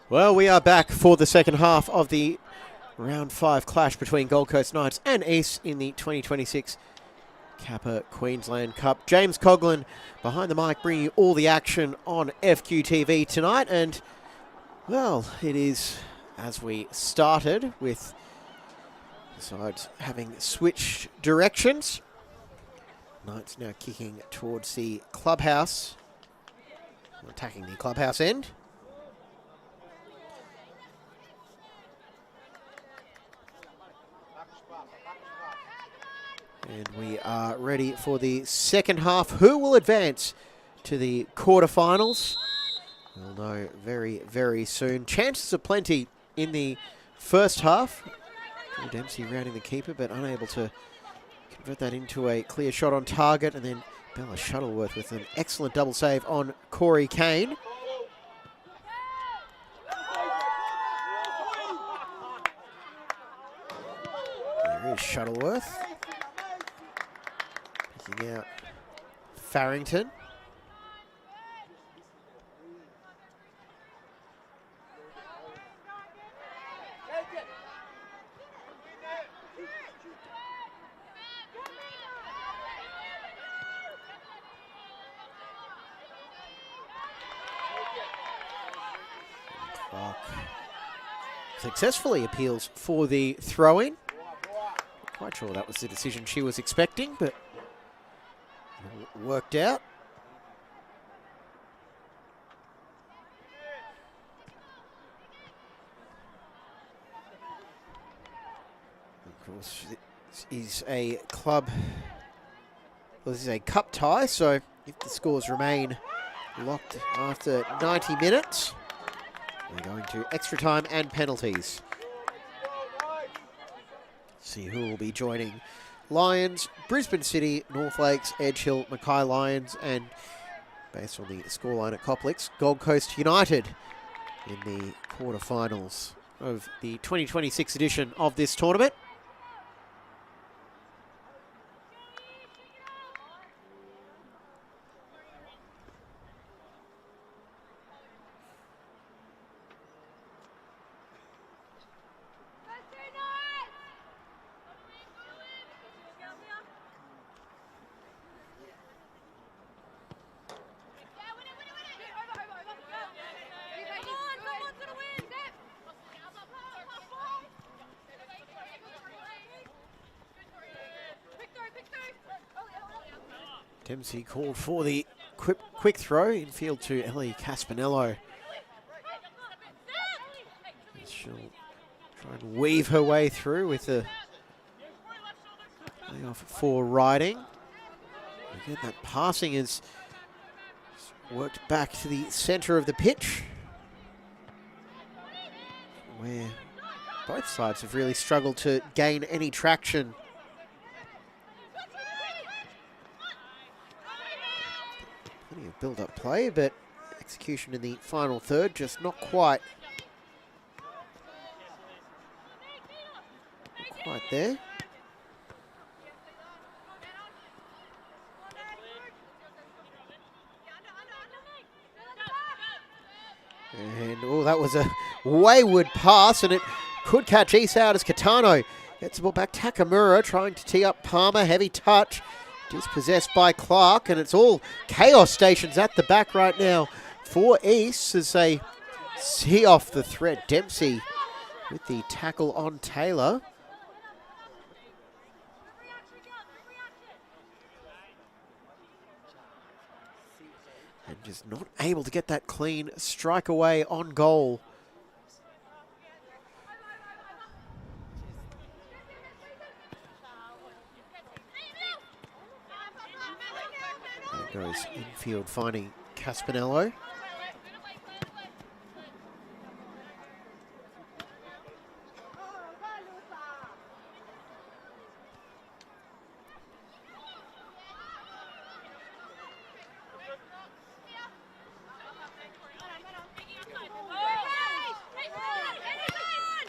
Speaker 2: Well, we are back for the second half of the round 5 clash between Gold Coast Knights and East in the 2026 Kappa Queensland Cup. James Coughlin behind the mic bringing you all the action on FQTV tonight. And, well, it is as we started with the sides having switched directions. Knights now kicking towards the clubhouse, attacking the clubhouse end. And we are ready for the second half. Who will advance to the quarterfinals? We'll know very, very soon. Chances are plenty in the first half. Dempsey rounding the keeper, but unable to convert that into a clear shot on target. And then Bella Shuttleworth with an excellent double save on Corey Kane. There is Shuttleworth. Picking out Farrington. Clark successfully appeals for the throw-in. Not quite sure that was the decision she was expecting, but it worked out. Of course, this is a club. Well, this is a cup tie, so if the scores remain locked after 90 minutes, we're going to extra time and penalties. See who will be joining Lions, Brisbane City, North Lakes, Edge Hill, Mackay Lions, and based on the scoreline at Coplix, Gold Coast United in the quarterfinals of the 2026 edition of this tournament. Dempsey called for the quick throw infield to Ellie Caspinello. She'll try and weave her way through with a layoff for riding. Again, that passing is worked back to the centre of the pitch, where both sides have really struggled to gain any traction. Plenty of build-up play, but execution in the final third just not quite there. And, oh, that was a wayward pass, and it could catch East out as Katano gets the ball back. Takamura trying to tee up Palmer, heavy touch. Dispossessed by Clark, and it's all chaos stations at the back right now for East as they see off the threat. Dempsey with the tackle on Taylor. And just not able to get that clean strike away on goal. There goes infield finding Caspinello.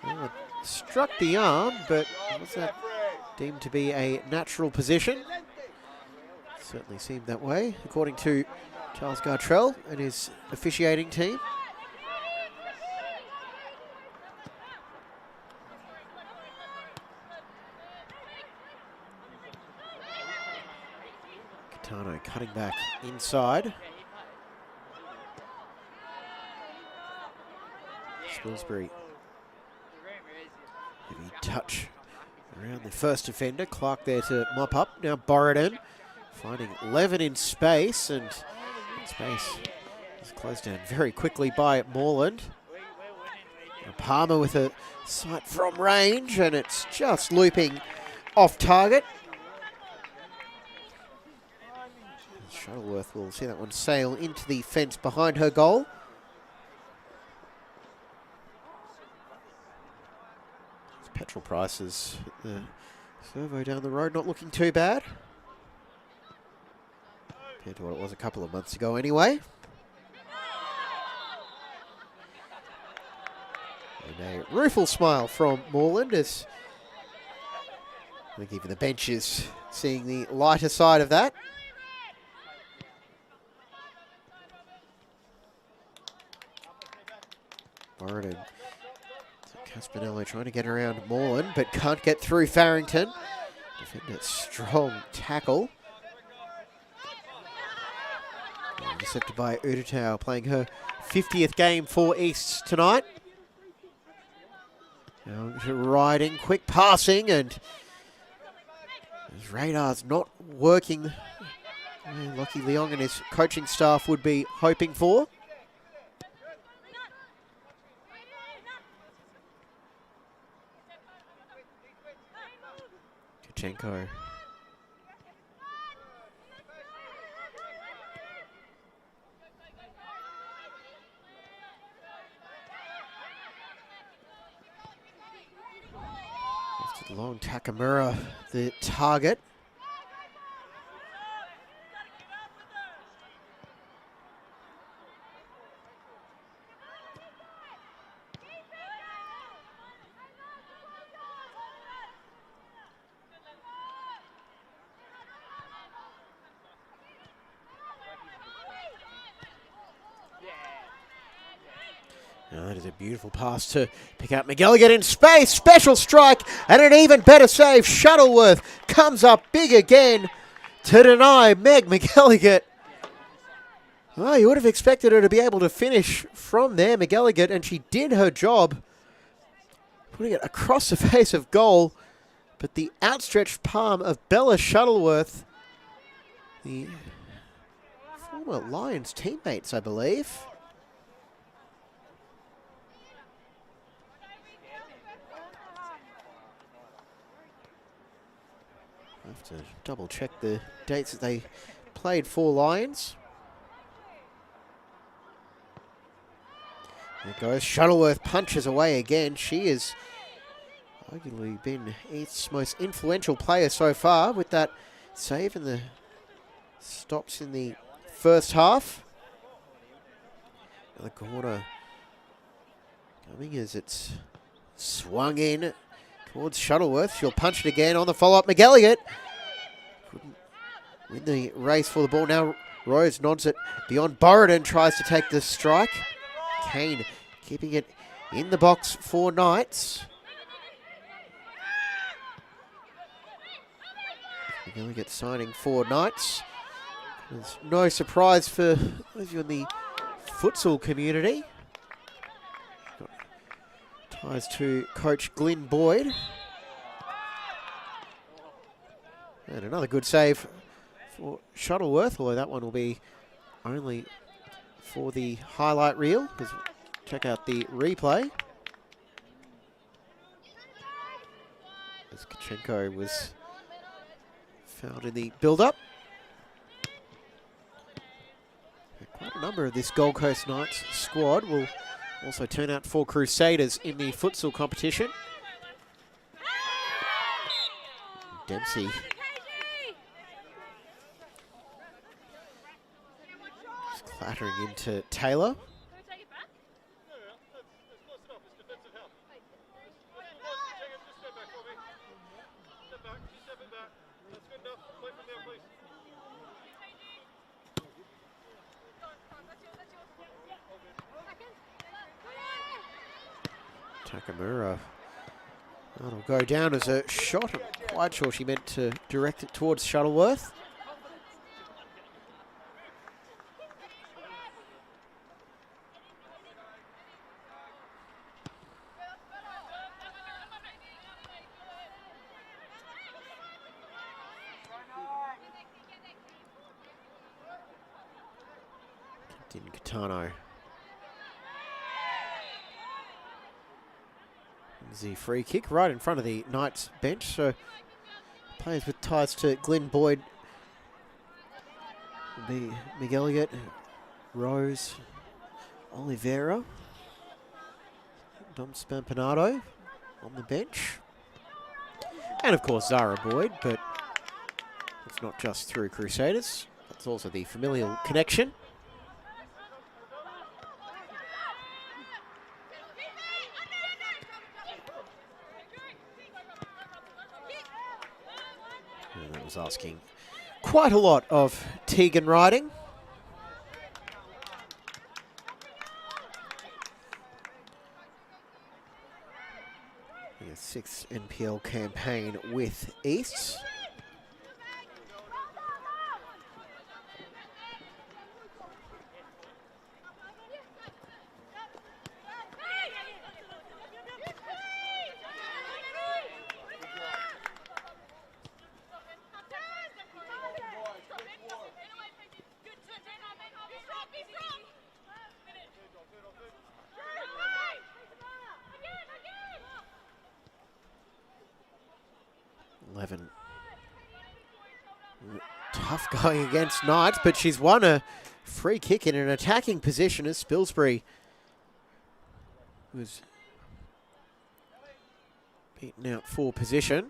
Speaker 2: Well, struck the arm, but was that deemed to be a natural position? Certainly seemed that way, according to Charles Gartrell and his officiating team. cutting back inside. Spilsbury. Heavy touch around the first defender. Clark there to mop up. Now Boroden finding Levin in space, and space is closed down very quickly by Moreland. Palmer with a sight from range, and it's just looping off target. Shuttleworth will see that one sail into the fence behind her goal. Petrol prices, the servo down the road, not looking too bad. Compared to what it was a couple of months ago anyway. And a rueful smile from Moreland as I think even the bench is seeing the lighter side of that. Boroden. Caspinello trying to get around Moreland, but can't get through Farrington. Defender, strong tackle. Intercepted by Uditau, playing her 50th game for East tonight. Now riding, quick passing, and his radar's not working. Lockie Leong and his coaching staff would be hoping for. Kachenko. Long Takamura, the target. Oh, that is a beautiful pass to pick up McGilligan in space. Special strike and an even better save. Shuttleworth comes up big again to deny Meg McGilligan. Oh, you would have expected her to be able to finish from there, McGilligan, and she did her job, putting it across the face of goal. But the outstretched palm of Bella Shuttleworth, the former Lions teammates, I believe. Have to double check the dates that they played for Lions. There it goes. Shuttleworth punches away again. She has arguably been East's most influential player so far with that save and the stops in the first half. Another corner coming as it's swung in towards Shuttleworth. She'll punch it again on the follow-up. McGilligan couldn't win the race for the ball. Now Rose nods it beyond Boroden, tries to take the strike. Kane keeping it in the box for Knights. McGilligan signing for Knights. There's no surprise for those of you in the futsal community. Ties to coach Glyn Boyd. And another good save for Shuttleworth, although that one will be only for the highlight reel, because check out the replay. As Kachenko was found in the build-up. Quite a number of this Gold Coast Knights squad will also turn out for Crusaders in the futsal competition. Dempsey. Just clattering into Taylor. Takamura. That'll go down as a shot. I'm quite sure she meant to direct it towards Shuttleworth. Din Catano. There's the free kick right in front of the Knights bench. So players with ties to Glenn Boyd will be Miguel Elliott, Rose, Oliveira, Dom Spampanato on the bench. And of course Zara Boyd, but it's not just through Crusaders. That's also the familial connection. And that was asking quite a lot of Tegan riding. The 6th NPL campaign with East. Tough going against Knights, but she's won a free kick in an attacking position as Spilsbury was beaten out for position.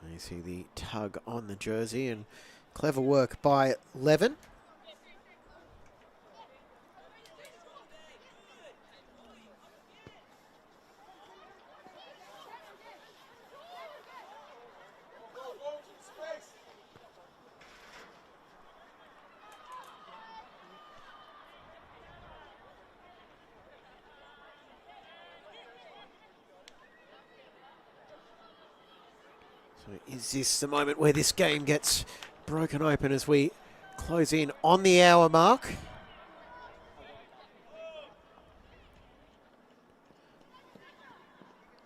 Speaker 2: You see the tug on the jersey and clever work by Levin. Is this the moment where this game gets broken open as we close in on the hour mark?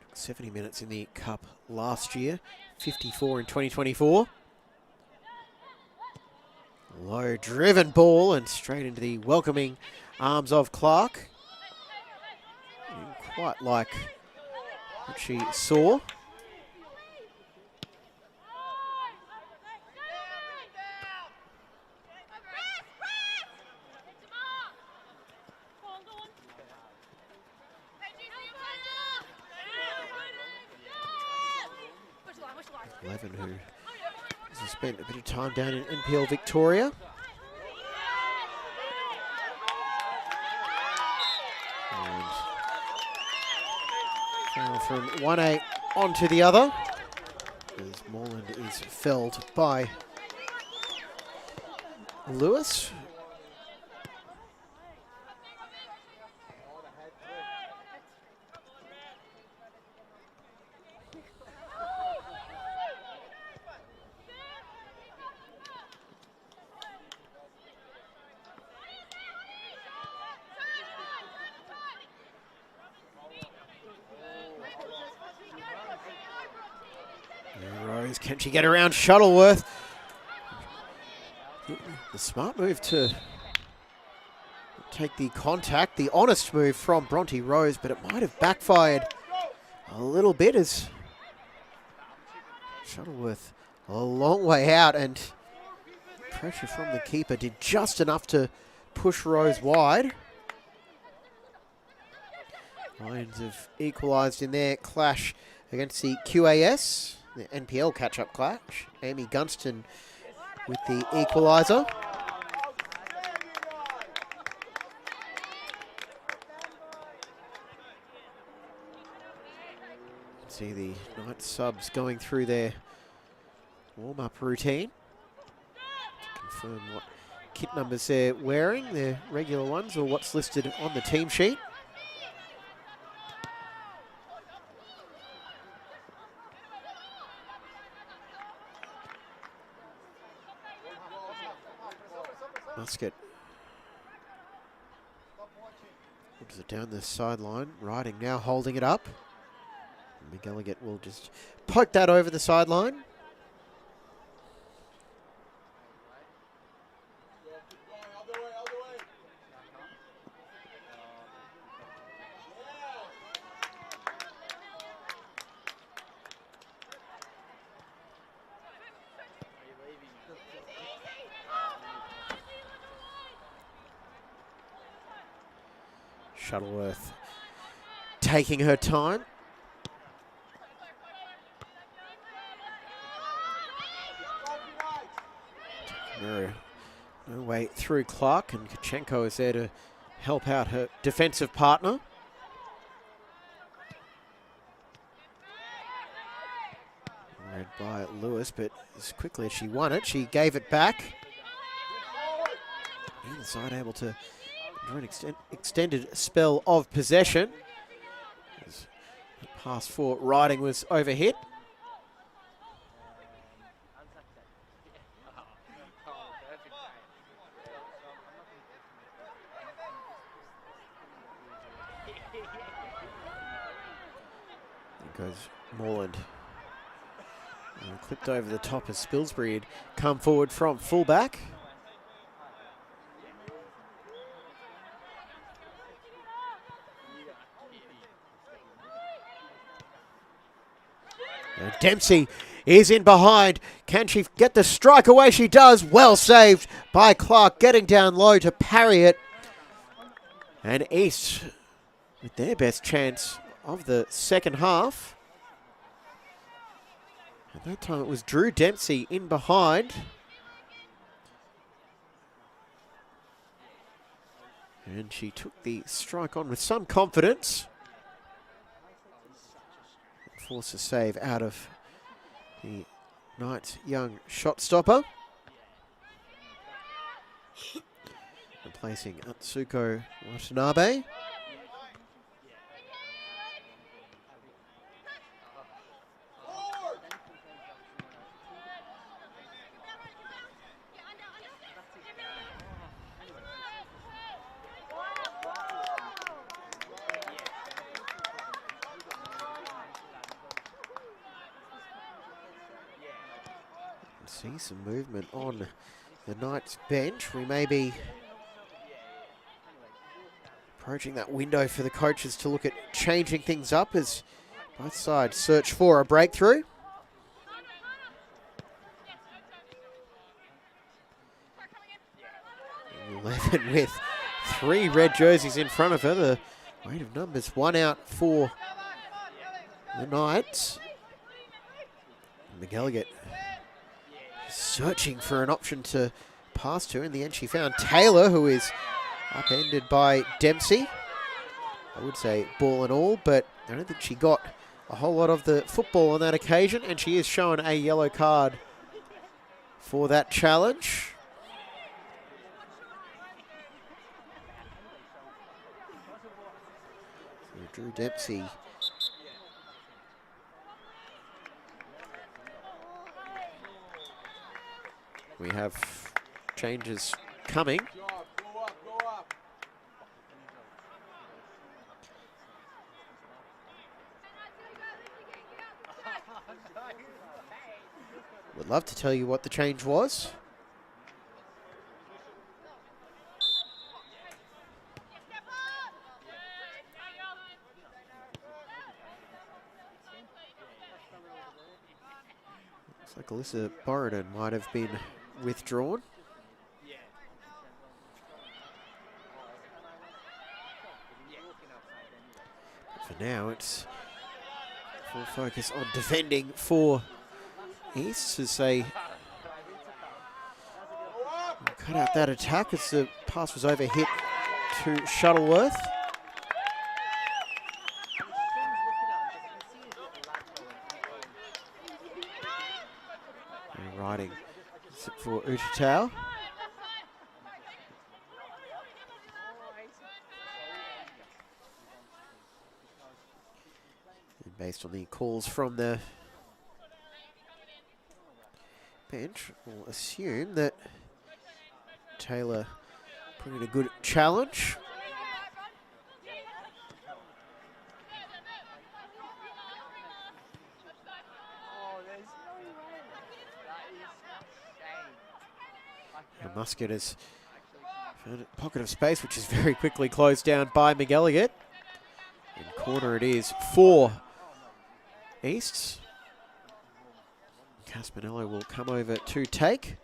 Speaker 2: Took 70 minutes in the Cup last year, 54 in 2024. Low driven ball and straight into the welcoming arms of Clark. Didn't quite like what she saw. Levin, who has spent a bit of time down in NPL Victoria. And foul from 1A onto the other, as Morland is felled by Lewis. Rose, can she get around Shuttleworth? The smart move to take the contact, the honest move from Bronte Rose, but it might have backfired a little bit as Shuttleworth a long way out, and pressure from the keeper did just enough to push Rose wide. Lions have equalised in their clash against the QAS, the NPL catch-up clash. Amy Gunston with the equaliser. See the Knights subs going through their warm-up routine to confirm what kit numbers they're wearing, their regular ones or what's listed on the team sheet. Musket looks it down the sideline, riding now, holding it up. McElligott will just poke that over the sideline. Shuttleworth taking her time. No way through Clark, and Kachenko is there to help out her defensive partner. Read by Lewis, but as quickly as she won it, she gave it back. Either side able to draw an extended spell of possession. As the pass for Riding was overhit. There goes Morland. Clipped over the top as Spilsbury had come forward from fullback. And Dempsey is in behind. Can she get the strike away? She does. Well saved by Clark, getting down low to parry it. And East with their best chance of the second half. At that time it was Drew Dempsey in behind. And she took the strike on with some confidence. Force a save out of the Knights' young shot stopper. Replacing Atsuko Watanabe. See some movement on the Knights bench. We may be approaching that window for the coaches to look at changing things up as both sides search for a breakthrough. And 11 with 3 red jerseys in front of her. The weight of numbers, 1 out for the Knights. And McElligott searching for an option to pass to. In the end, she found Taylor, who is upended by Dempsey. I would say ball and all, but I don't think she got a whole lot of the football on that occasion, and she is shown a yellow card for that challenge. So Drew Dempsey we have changes coming. Would love to tell you what the change was. Looks like Alyssa Boroden might have been withdrawn. But for now, it's full focus on defending for East as they cut out that attack as the pass was overhit to Shuttleworth. And Riding for Utatau. And based on the calls from the bench, we'll assume that Taylor put in a good challenge. And Muscat has found a pocket of space, which is very quickly closed down by McElligott. In corner it is for East. Caspanello will come over to take.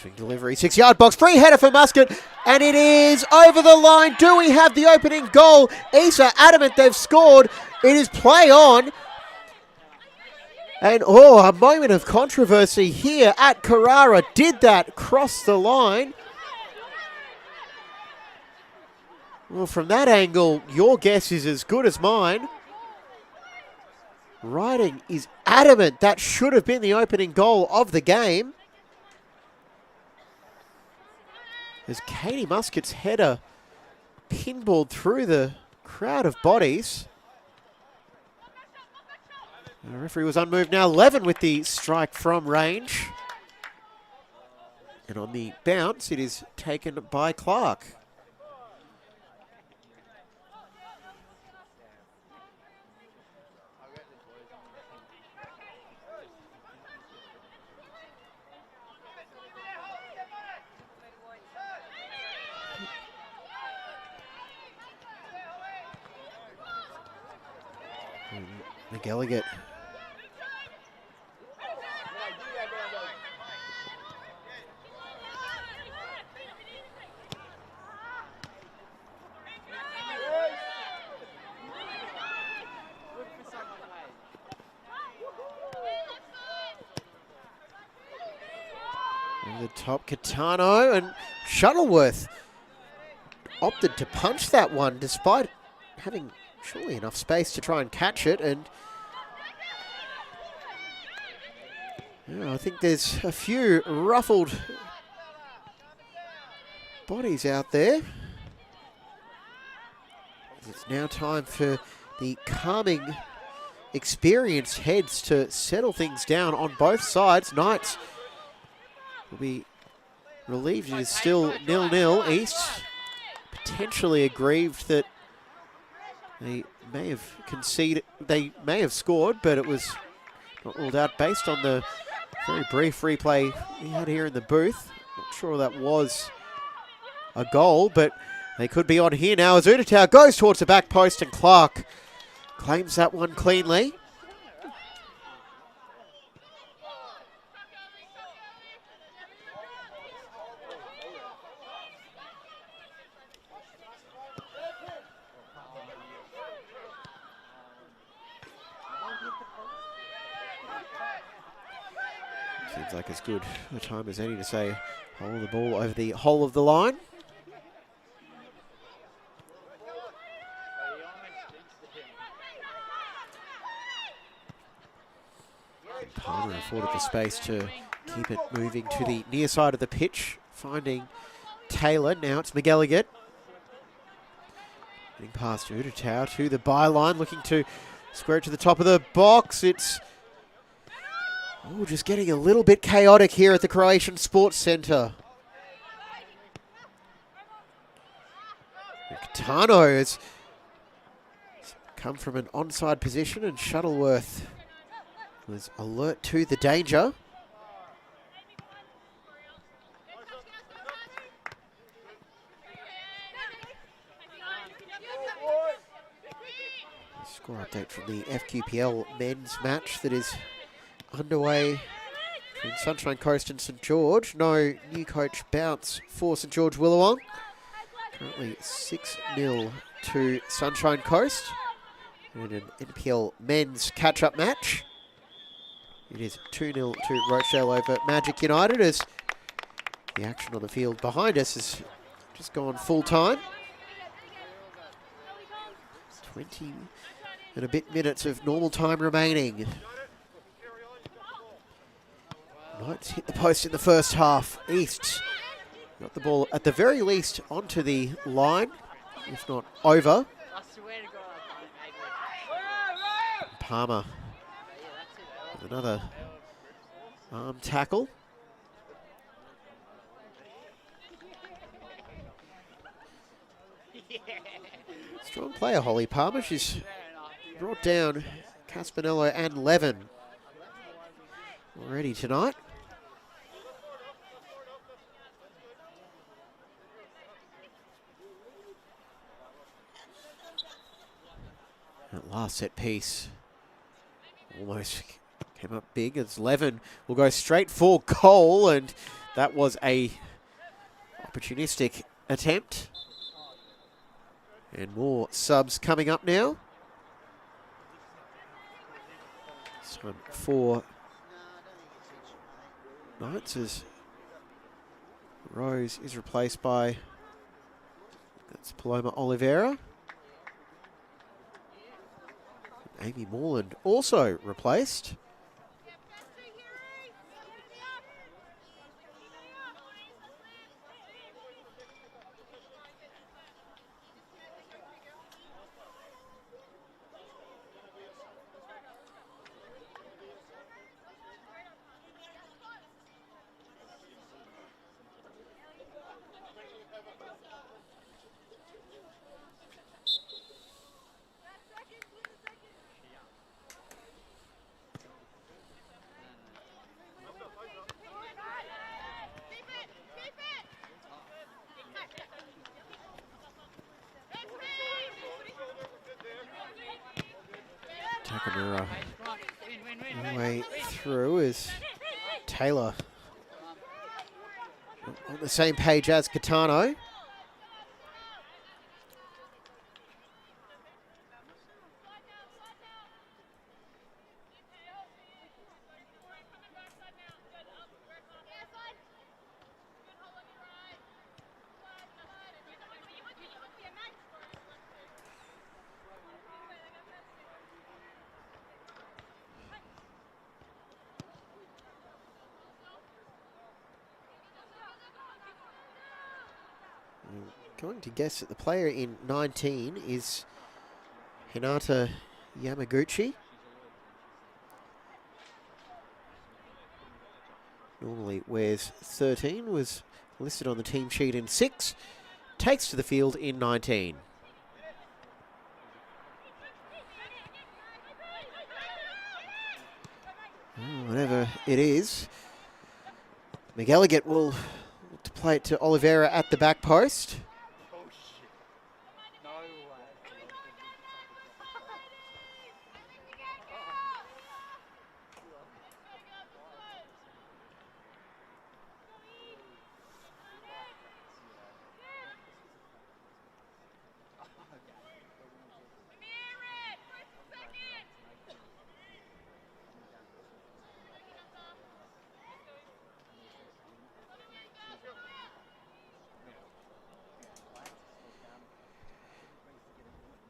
Speaker 2: Swing delivery, 6-yard box, free header for Muscat, and it is over the line. Do we have the opening goal? East are adamant they've scored. It is play on. And a moment of controversy here at Carrara. Did that cross the line? Well, from that angle, your guess is as good as mine. Riding is adamant that should have been the opening goal of the game. As Katie Muscat's header pinballed through the crowd of bodies. The referee was unmoved now. 11 with the strike from range. And on the bounce, it is taken by Clark. McElligott. Over the top, Catano, and Shuttleworth opted to punch that one despite having surely enough space to try and catch it. And I think there's a few ruffled bodies out there. It's now time for the calming, experienced heads to settle things down on both sides. Knights will be relieved. It is still 0-0. East potentially aggrieved that they may have conceded, they may have scored, but it was not ruled out based on the very brief replay we had here in the booth. Not sure that was a goal, but they could be on here now as Uditau goes towards the back post and Clark claims that one cleanly. Seems like as good a time as any to say hold the ball over the whole of the line. Palmer afforded the space to keep it moving to the near side of the pitch, finding Taylor. Now it's McElligott. Getting past Uditau to the byline, looking to square it to the top of the box. It's just getting a little bit chaotic here at the Croatian Sports Centre. Catano has come from an onside position and Shuttleworth was alert to the danger. Score update from the FQPL men's match that is underway between Sunshine Coast and St George. No new coach bounce for St George Willawong. Currently 6-0 to Sunshine Coast. In an NPL men's catch-up match. It is 2-0 to Rochdale over Magic United as the action on the field behind us has just gone full time. 20 and a bit minutes of normal time remaining. Knights hit the post in the first half. East got the ball at the very least onto the line, if not over. Palmer with another arm tackle. Strong player, Holly Palmer. She's brought down Caspanello and Levin already tonight. That last set piece almost came up big as Levin will go straight for goal, and That was a opportunistic attempt. And more subs coming up now. This time for Knights as Rose is replaced by, that's Paloma Oliveira. Amy Morland also replaced. Takamura all the way through is Taylor on the same page as Catano. Going to guess that the player in 19 is Hinata Yamaguchi. Normally wears 13, was listed on the team sheet in 6, takes to the field in 19. Whatever it is, McElligott will look to play it to Oliveira at the back post.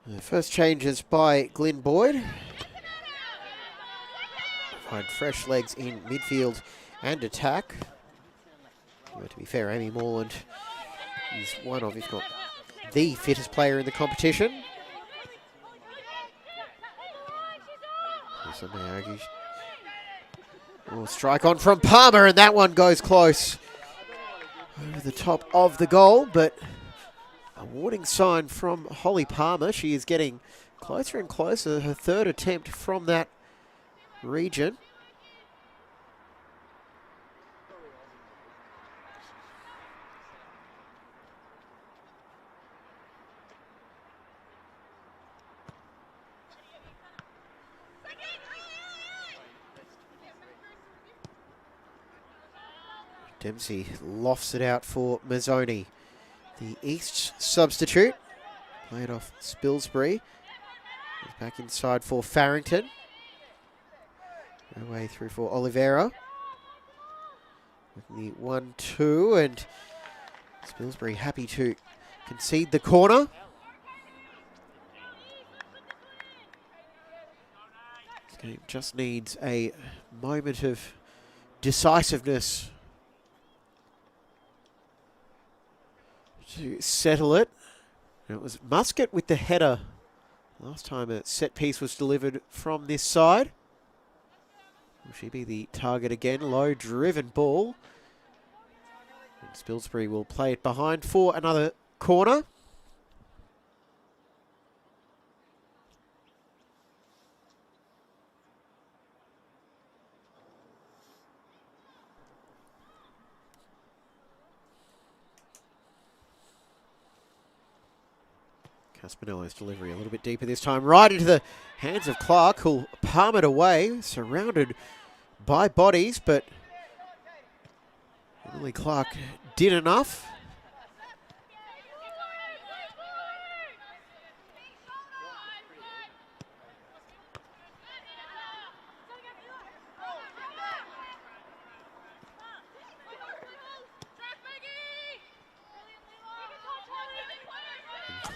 Speaker 2: The first changes by Glyn Boyd. Find fresh legs in midfield and attack. Well, to be fair, Amy Morland is one of, if not the fittest player in the competition. Some may argue. Oh, strike on from Palmer, and that one goes close. Over the top of the goal, but a warning sign from Holly Palmer. She is getting closer and closer. Her third attempt from that region. Dempsey lofts it out for Mazzoni. The East substitute. Played off Spilsbury. Back inside for Farrington. No way through for Oliveira. With the 1-2, and Spilsbury happy to concede the corner. This game just needs a moment of decisiveness to settle it. And it was Muscat with the header. Last time a set piece was delivered from this side. Will she be the target again? Low driven ball. And Spilsbury will play it behind for another corner. Caspinello's delivery a little bit deeper this time, right into the hands of Clark, who'll palm it away, surrounded by bodies, but Lily Clark did enough.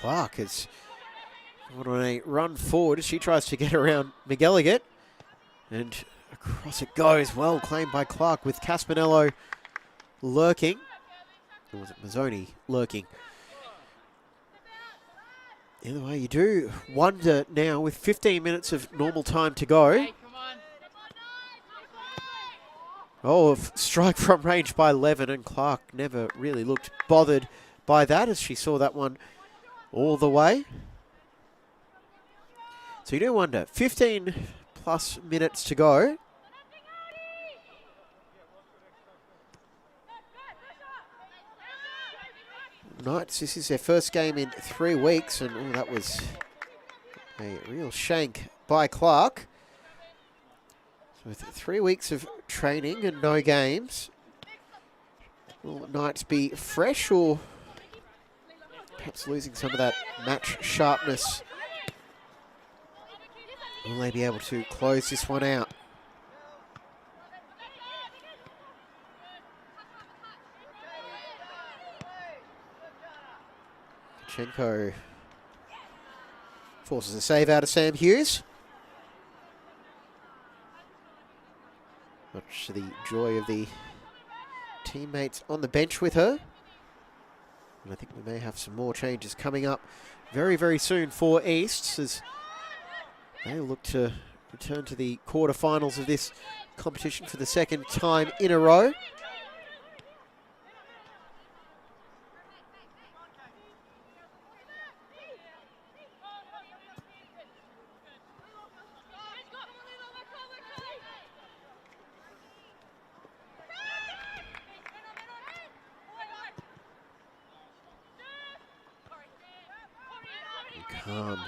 Speaker 2: Clark has gone on a run forward as she tries to get around McElligott. And across it goes, well claimed by Clark with Caspinello lurking. Or was it Mazzoni lurking? Either way, you do wonder now with 15 minutes of normal time to go. Oh, a strike from range by Levin, and Clark never really looked bothered by that as she saw that one all the way. So you do wonder, 15 plus minutes to go. Knights, this is their first game in 3 weeks, and oh, that was a real shank by Clark. So with 3 weeks of training and no games, will Knights be fresh or perhaps losing some of that match sharpness? Will they be able to close this one out? Kachenko forces a save out of Sam Hughes. Much to the joy of the teammates on the bench with her. And I think we may have some more changes coming up very, very soon for Easts as they look to return to the quarterfinals of this competition for the second time in a row. Calm,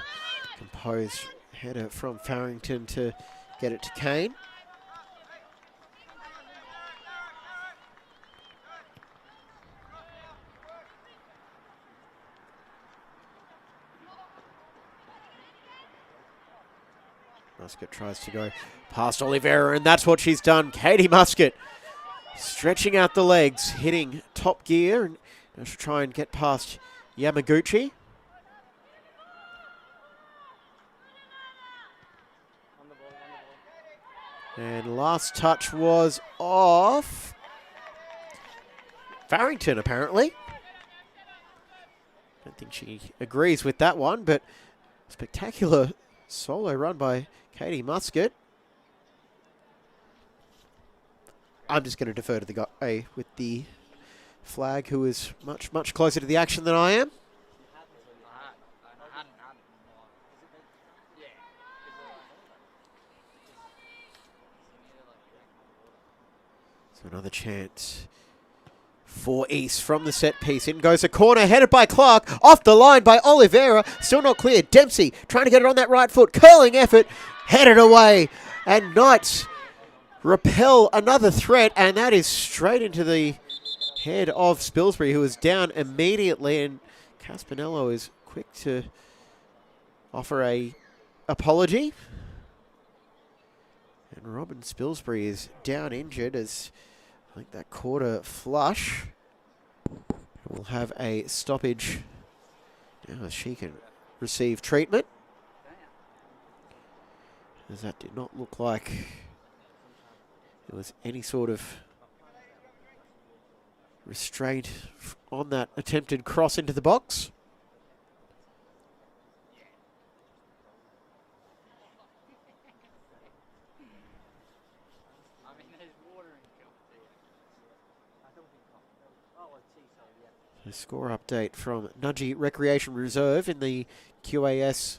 Speaker 2: composed header from Farrington to get it to Kane. Muscat tries to go past Oliveira, and that's what she's done. Katie Muscat stretching out the legs, hitting top gear, and now she'll try and get past Yamaguchi. And last touch was off Farrington, apparently. Don't think she agrees with that one, but spectacular solo run by Katie Muscat. I'm just going to defer to the guy with the flag, who is much, much closer to the action than I am. So another chance for East from the set piece. In goes a corner, headed by Clark, off the line by Oliveira, still not clear. Dempsey trying to get it on that right foot, curling effort, headed away, and Knights repel another threat, and that is straight into the head of Spilsbury, who is down immediately, and Caspinello is quick to offer a apology. And Robin Spilsbury is down injured as I think that quarter flush will have a stoppage now as she can receive treatment. As that did not look like there was any sort of restraint on that attempted cross into the box. A score update from Nudgee Recreation Reserve in the QAS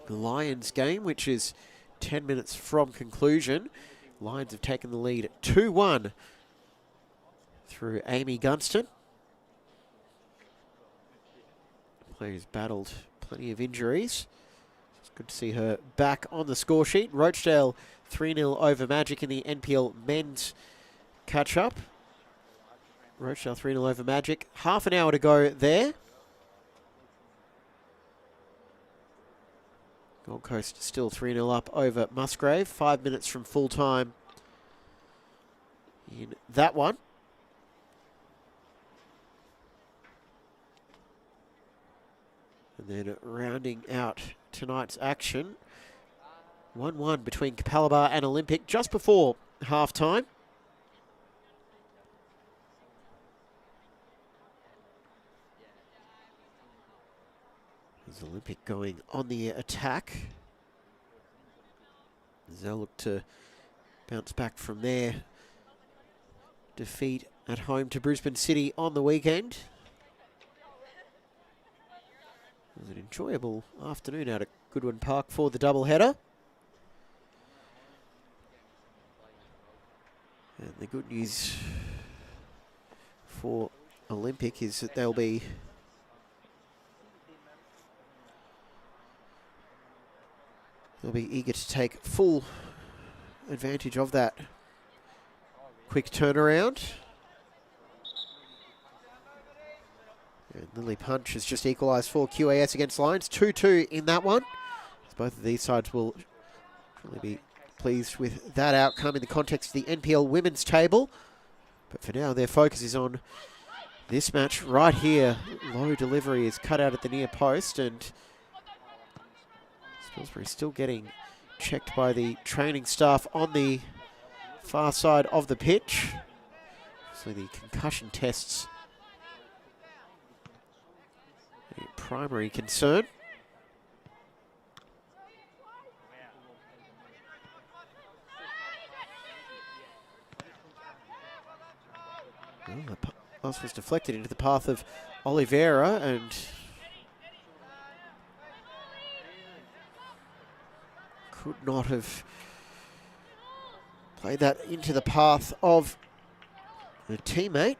Speaker 2: Lions game, which is 10 minutes from conclusion. Lions have taken the lead 2-1 through Amy Gunston. Players battled plenty of injuries. It's good to see her back on the score sheet. Rochdale 3-0 over Magic in the NPL men's catch-up. Rochdale 3-0 over Magic. Half an hour to go there. Gold Coast still 3-0 up over Musgrave. 5 minutes from full time in that one. And then rounding out tonight's action, 1-1 between Kappa and Olympic just before half-time. As Olympic going on the attack. They'll look to bounce back from their defeat at home to Brisbane City on the weekend. It was an enjoyable afternoon out at Goodwin Park for the doubleheader. And the good news for Olympic is that they'll be eager to take full advantage of that quick turnaround. And Lily Punch has just equalised for QAS against Lions. 2-2 in that one. Both of these sides will really be pleased with that outcome in the context of the NPL women's table. But for now, their focus is on this match right here. Low delivery is cut out at the near post, and Spilsbury still getting checked by the training staff on the far side of the pitch. So the concussion tests, a primary concern. Well, the pass was deflected into the path of Oliveira, and could not have played that into the path of a teammate.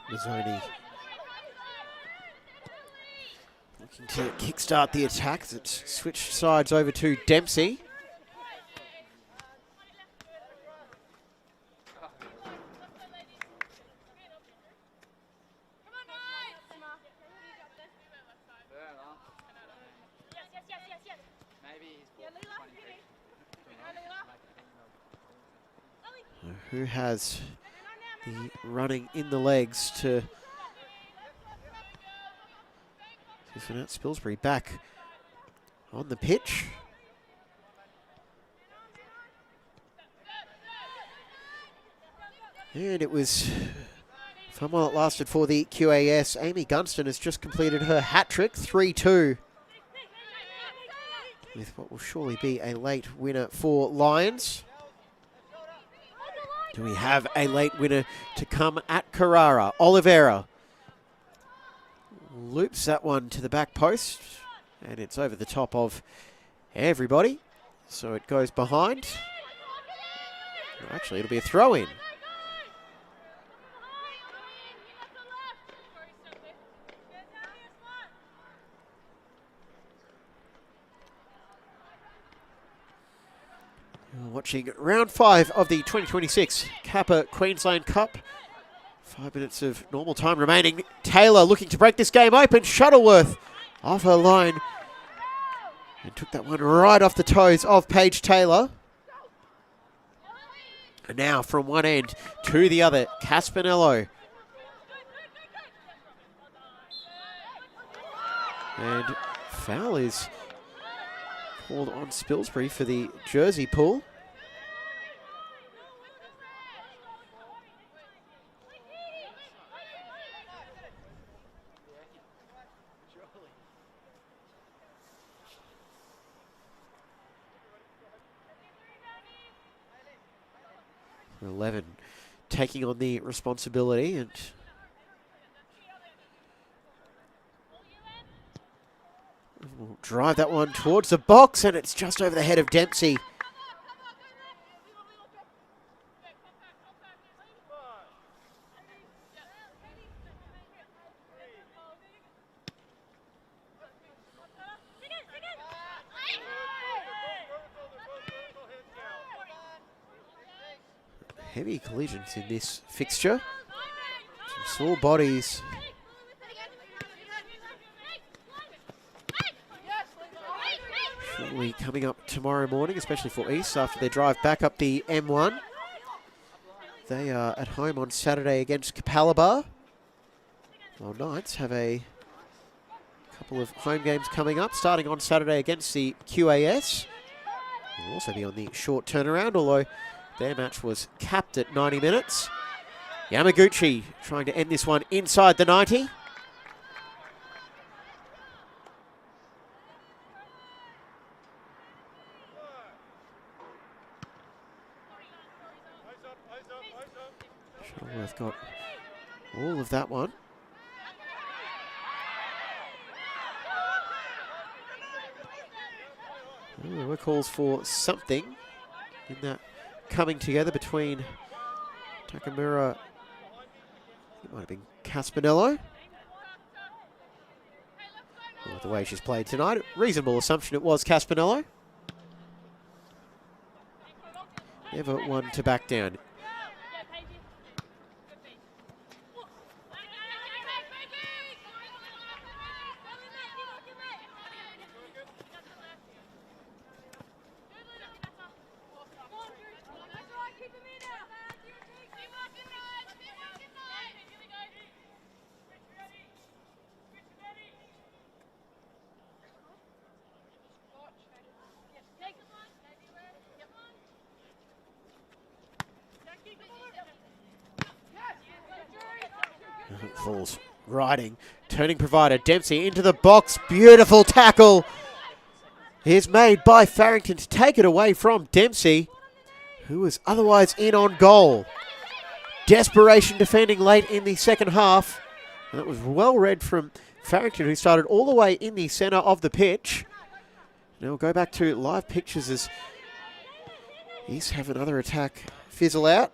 Speaker 2: Mazzoni looking to kickstart the attack as it's switched sides over to Dempsey. Who has the running in the legs to Spilsbury back on the pitch. And it was fun while it lasted for the QAS. Amy Gunston has just completed her hat-trick, 3-2. With what will surely be a late winner for Lions. Do we have a late winner to come at Carrara? Oliveira loops that one to the back post, and it's over the top of everybody. So it goes behind. Actually, it'll be a throw-in. Watching round 5 of the 2026 Kappa Queensland Cup. 5 minutes of normal time remaining. Taylor looking to break this game open. Shuttleworth off her line. And took that one right off the toes of Paige Taylor. And now from one end to the other, Caspinello. And foul is called on Spilsbury for the jersey pull. 11 taking on the responsibility and will drive that one towards the box, and it's just over the head of Dempsey. Heavy collisions in this fixture. Some small bodies. Surely coming up tomorrow morning, especially for East, after their drive back up the M1. They are at home on Saturday against Kappa. While Knights have a couple of home games coming up, starting on Saturday against the QAS. They'll also be on the short turnaround, although their match was capped at 90 minutes. Yamaguchi trying to end this one inside the 90. Shuttleworth got all of that one. Well, there were calls for something in that coming together between Takamura, it might have been Caspinello. Well, the way she's played tonight, reasonable assumption it was Caspinello. Never one to back down. Falls riding, turning provider Dempsey into the box. Beautiful tackle is made by Farrington to take it away from Dempsey, who was otherwise in on goal. Desperation defending late in the second half. And that was well read from Farrington, who started all the way in the centre of the pitch. Now we'll go back to live pictures as East have another attack fizzle out.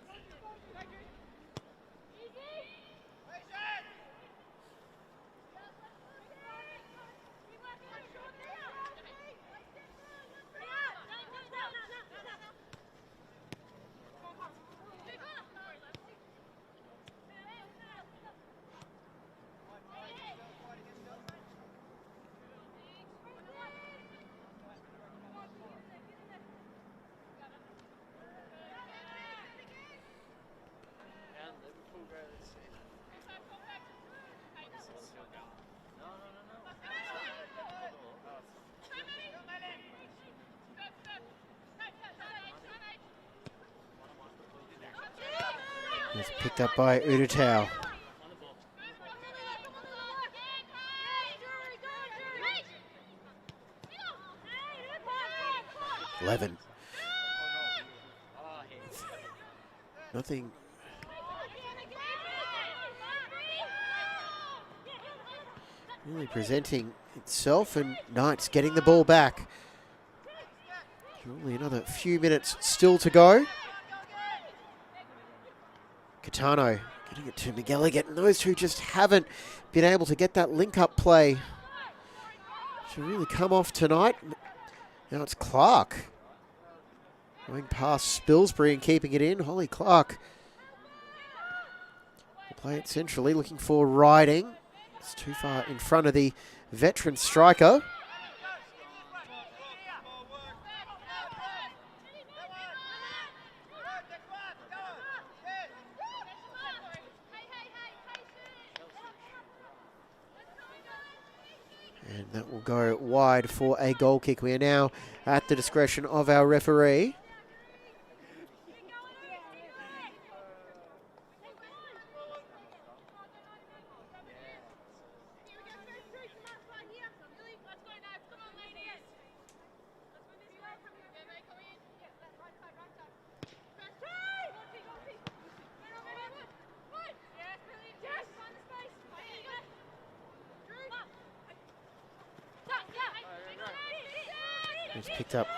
Speaker 2: It's picked up by Udutau. Eleven. Nothing. Really presenting itself, and Knights getting the ball back. Only another few minutes still to go. Catano getting it to McGilligan, and those two just haven't been able to get that link-up play to really come off tonight. Now it's Clark going past Spilsbury and keeping it in. Holly Clark will play it centrally, looking for riding. It's too far in front of the veteran striker. And that will go wide for a goal kick. We are now at the discretion of our referee. He's picked up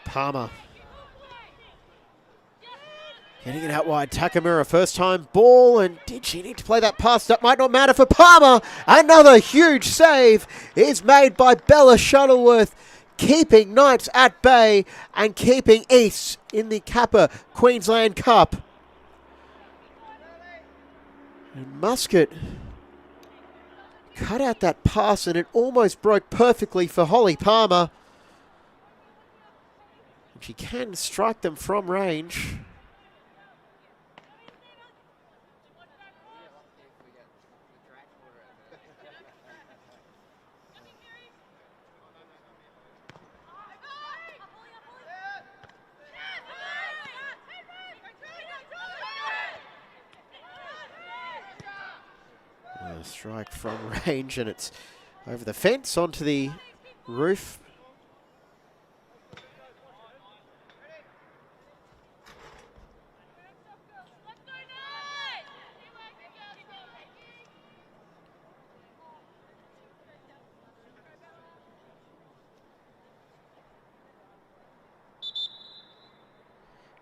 Speaker 2: Palmer. Getting it out wide, Takamura, first time ball, and did she need to play that pass? That might not matter for Palmer. Another huge save is made by Bella Shuttleworth, keeping Knights at bay and keeping East in the Kappa Queensland Cup. And Muscat cut out that pass and it almost broke perfectly for Holly Palmer. She can strike them from range. Strike from range, and it's over the fence onto the roof.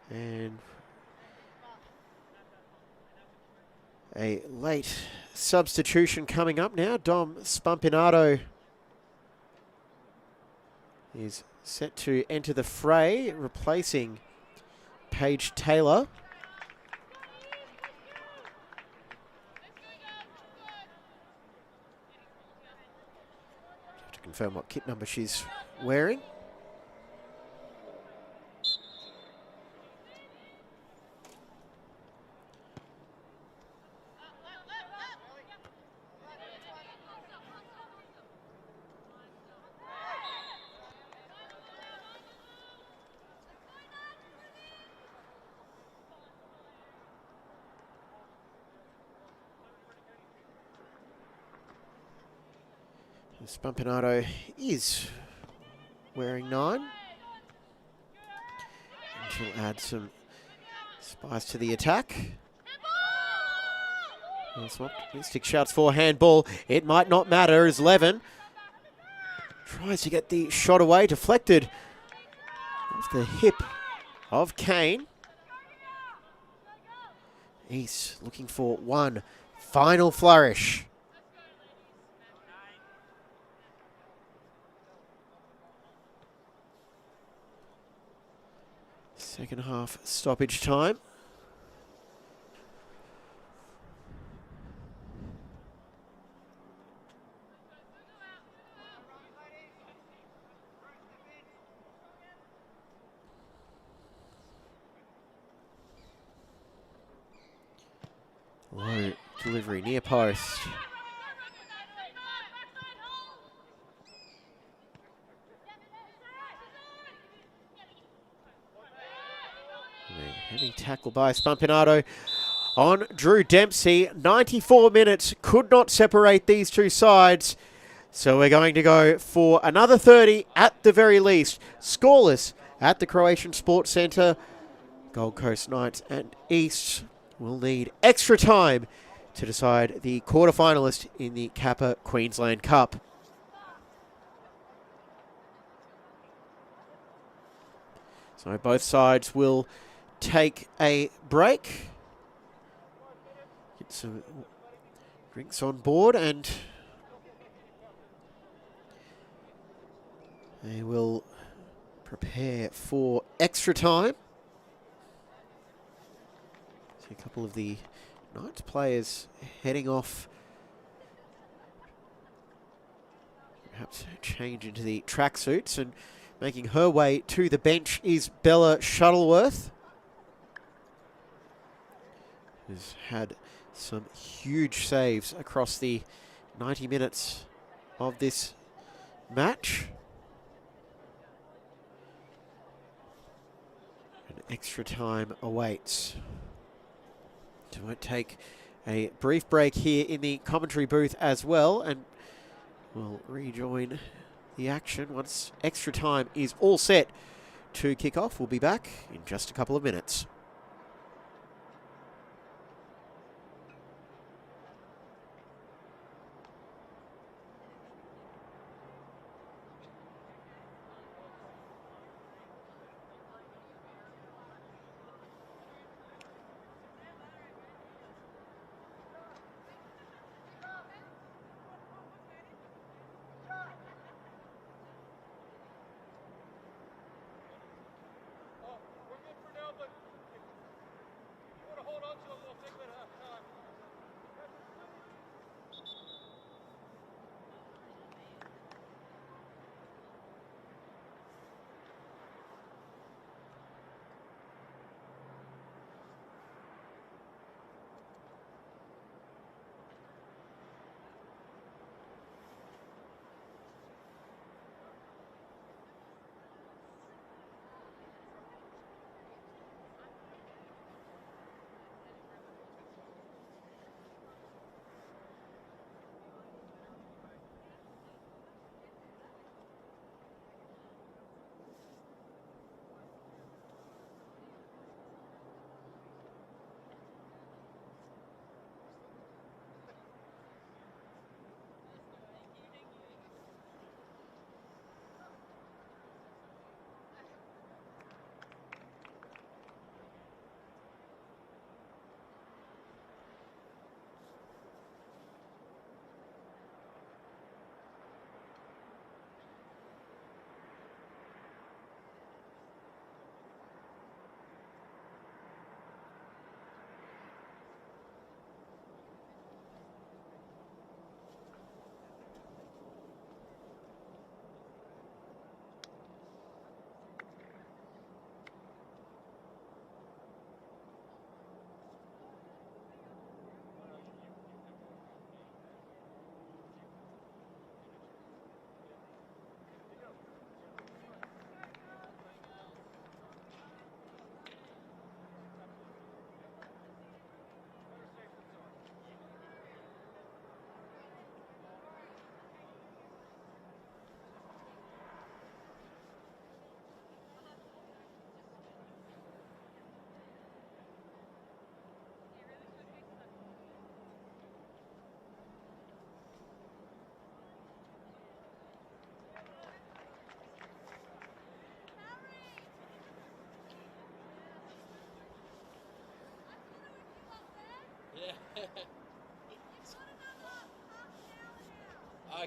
Speaker 2: And a late substitution coming up now. Dom Spampinato is set to enter the fray, replacing Paige Taylor. Have to confirm what kit number she's wearing. Spampinato is wearing 9. And she'll add some spice to the attack. Optimistic shouts for handball. It might not matter as Levin tries to get the shot away, deflected off the hip of Kane. East looking for one final flourish. Second half stoppage time. Low delivery near post. Heavy tackle by Spampinato on Drew Dempsey. 94 minutes, could not separate these two sides. So we're going to go for another 30 at the very least. Scoreless at the Croatian Sports Centre. Gold Coast Knights and East will need extra time to decide the quarterfinalist in the Kappa Queensland Cup. So both sides will take a break, get some drinks on board, and they will prepare for extra time. See a couple of the Knights players heading off, perhaps change into the tracksuits, and making her way to the bench is Bella Shuttleworth, who's had some huge saves across the 90 minutes of this match. And extra time awaits. So we'll take a brief break here in the commentary booth as well, and we'll rejoin the action once extra time is all set to kick off. We'll be back in just a couple of minutes.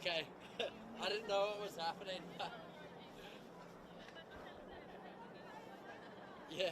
Speaker 9: Okay. I didn't know what was happening. Yeah.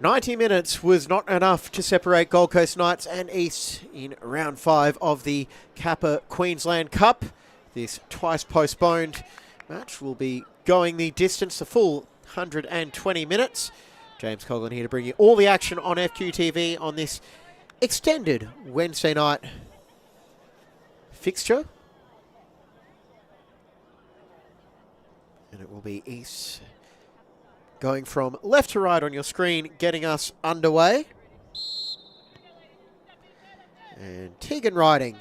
Speaker 2: "90 minutes was not enough to separate Gold Coast Knights and East in round 5 of the Kappa Queensland Cup. This twice postponed match will be going the distance, the full 120 minutes. James Coughlin here to bring you all the action on FQTV on this extended Wednesday night fixture. And it will be East going from left to right on your screen, getting us underway. And Tegan Riding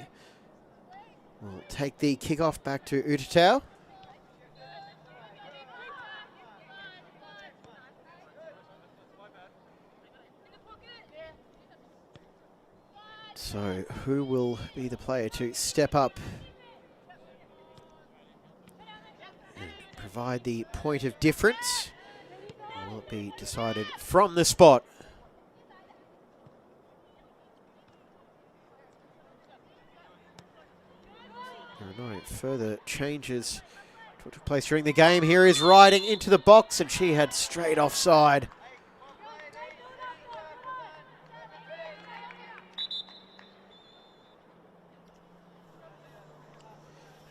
Speaker 2: will take the kickoff back to Utatau. So who will be the player to step up and provide the point of difference? Will it be decided from the spot? There are no further changes to took place during the game. Here is Riding into the box, and she had straight offside.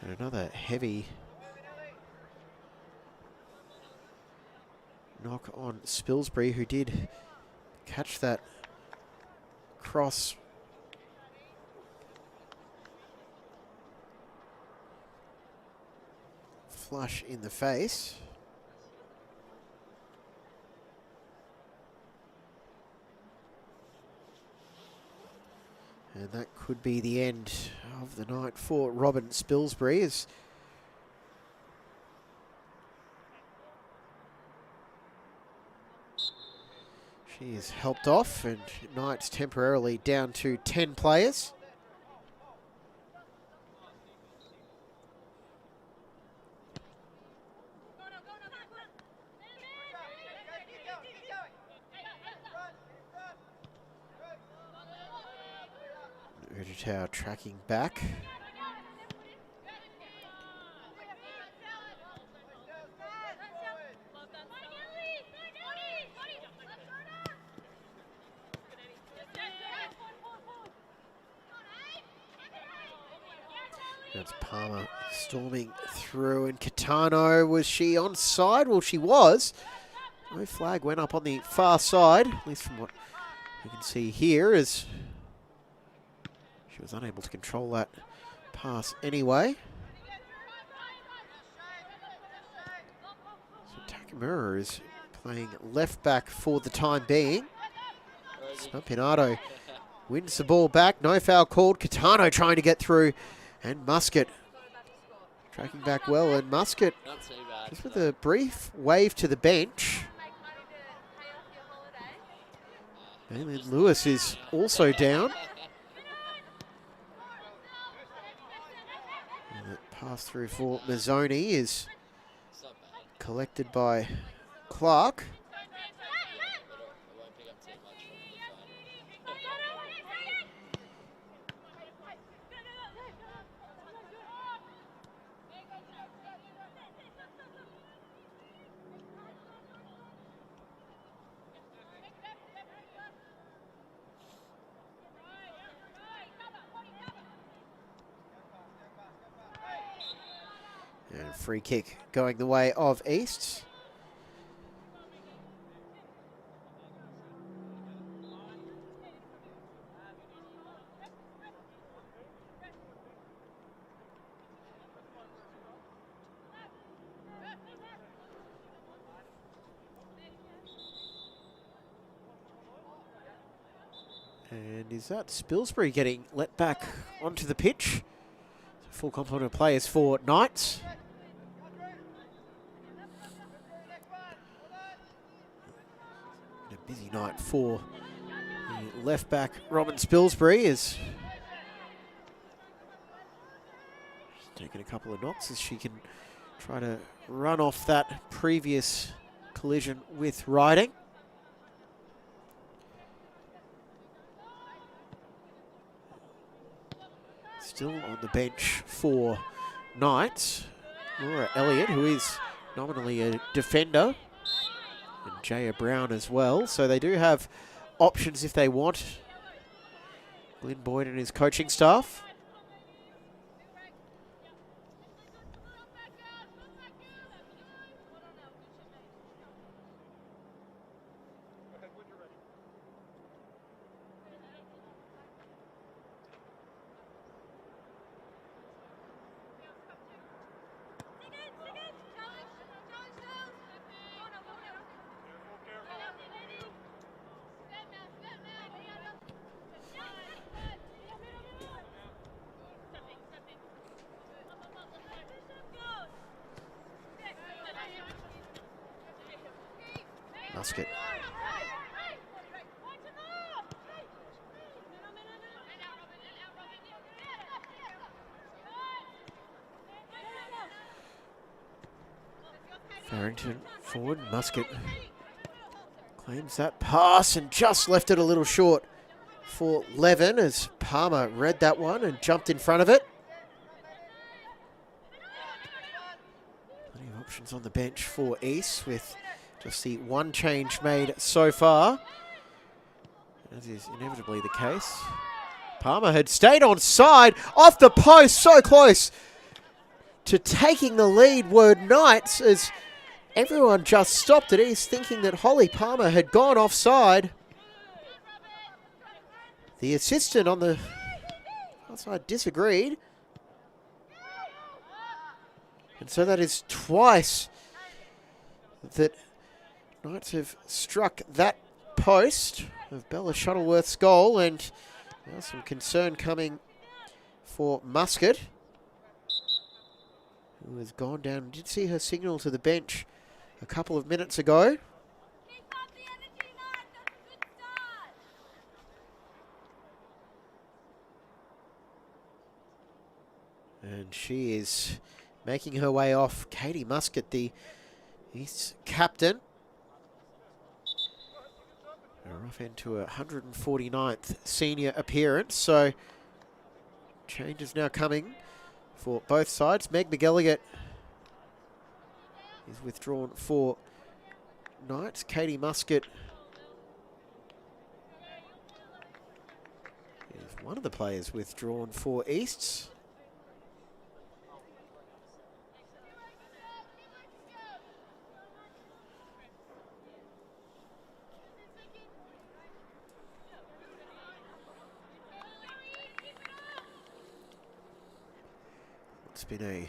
Speaker 2: And another heavy knock on Spilsbury, who did catch that cross flush in the face. And that could be the end of the night for Robin Spilsbury, as she is helped off, and Knights temporarily down to 10 players. Utatau tracking back. That's Palmer storming through, and Catano, was she onside? Well, she was. No flag went up on the far side, at least from what you can see here, as she was unable to control that pass anyway. So Takamura is playing left back for the time being. Spampinato wins the ball back. No foul called. Catano trying to get through. And Muscat tracking back well. And Muscat just with a brief wave to the bench. And then Lewis is also down. And that pass through for Mazzoni is collected by Clark. And free kick going the way of East. And is that Spilsbury getting let back onto the pitch? Full complement of players for Knights. A busy night for the left back Robin Spilsbury, as taking a couple of knocks as she can try to run off that previous collision with Riding. Still on the bench for Knights, Laura Elliott, who is nominally a defender, and Jaya Brown as well. So they do have options if they want. Glenn Boyd and his coaching staff. Musket. Farrington forward, Musket claims that pass and just left it a little short for Levin as Palmer read that one and jumped in front of it. Plenty of options on the bench for East with just the one change made so far, as is inevitably the case. Palmer had stayed on side, off the post, so close to taking the lead were Knights as everyone just stopped at East thinking that Holly Palmer had gone offside. The assistant on the outside disagreed. And so that is twice that Knights have struck that post of Bella Shuttleworth's goal, and now some concern coming for Musket, who has gone down. We did see her signal to the bench a couple of minutes ago. And she is making her way off. Katie Musket, the East captain. We're off into a 149th senior appearance, so change is now coming for both sides. Meg McElligott is withdrawn for Knights. Katie Musket is one of the players withdrawn for Easts. It's been a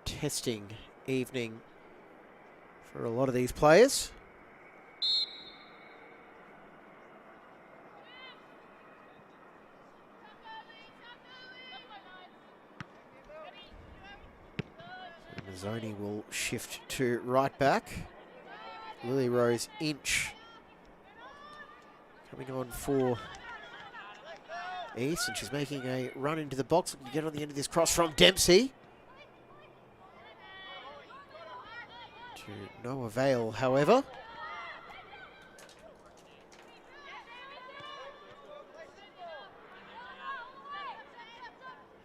Speaker 2: testing evening for a lot of these players. So Mazzoni will shift to right back. Lily Rose Inch coming on for East, and she's making a run into the box, looking to get on the end of this cross from Dempsey. To no avail, however.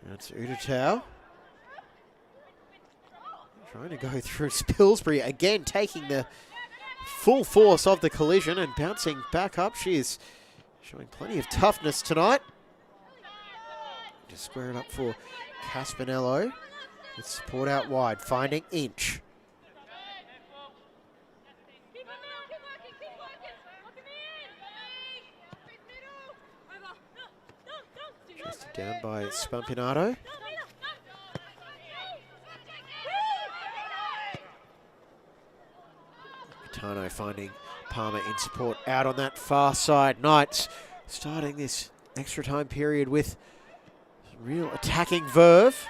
Speaker 2: That's Uditau. Trying to go through Spilsbury again, taking the full force of the collision and bouncing back up. She is showing plenty of toughness tonight. Just square it up for Caspinello with support out wide, finding Inch. Just down by Spampinato. Catano finding Palmer in support out on that far side. Knights starting this extra time period with real attacking verve.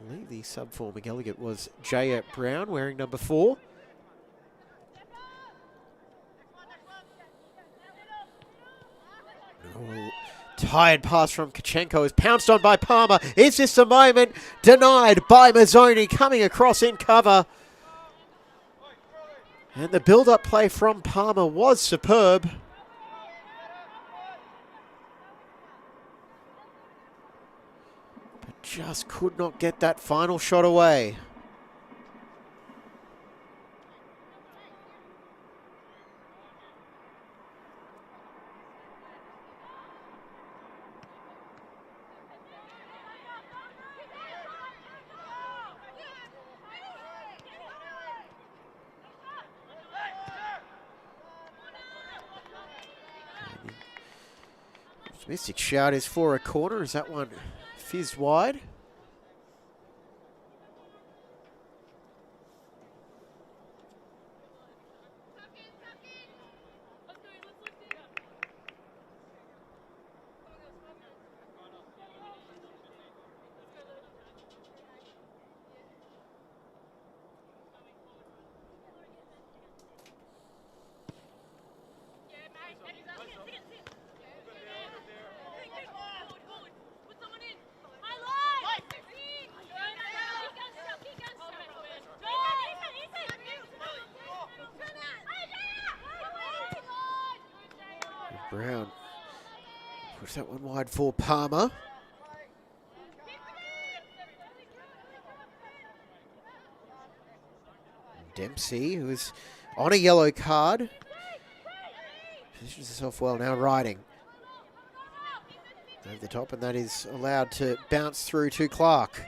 Speaker 2: I believe the sub for McElligott was Jaya Brown, wearing number 4. Oh, tired pass from Kachenko is pounced on by Palmer. Is this the moment? Denied by Mazzoni, coming across in cover. And the build-up play from Palmer was superb. But just could not get that final shot away. Mystic shout is for a corner. Is that one fizzed wide? Brown puts that one wide for Palmer. Dempsey, who is on a yellow card, positions herself well now, riding over the top, and that is allowed to bounce through to Clark.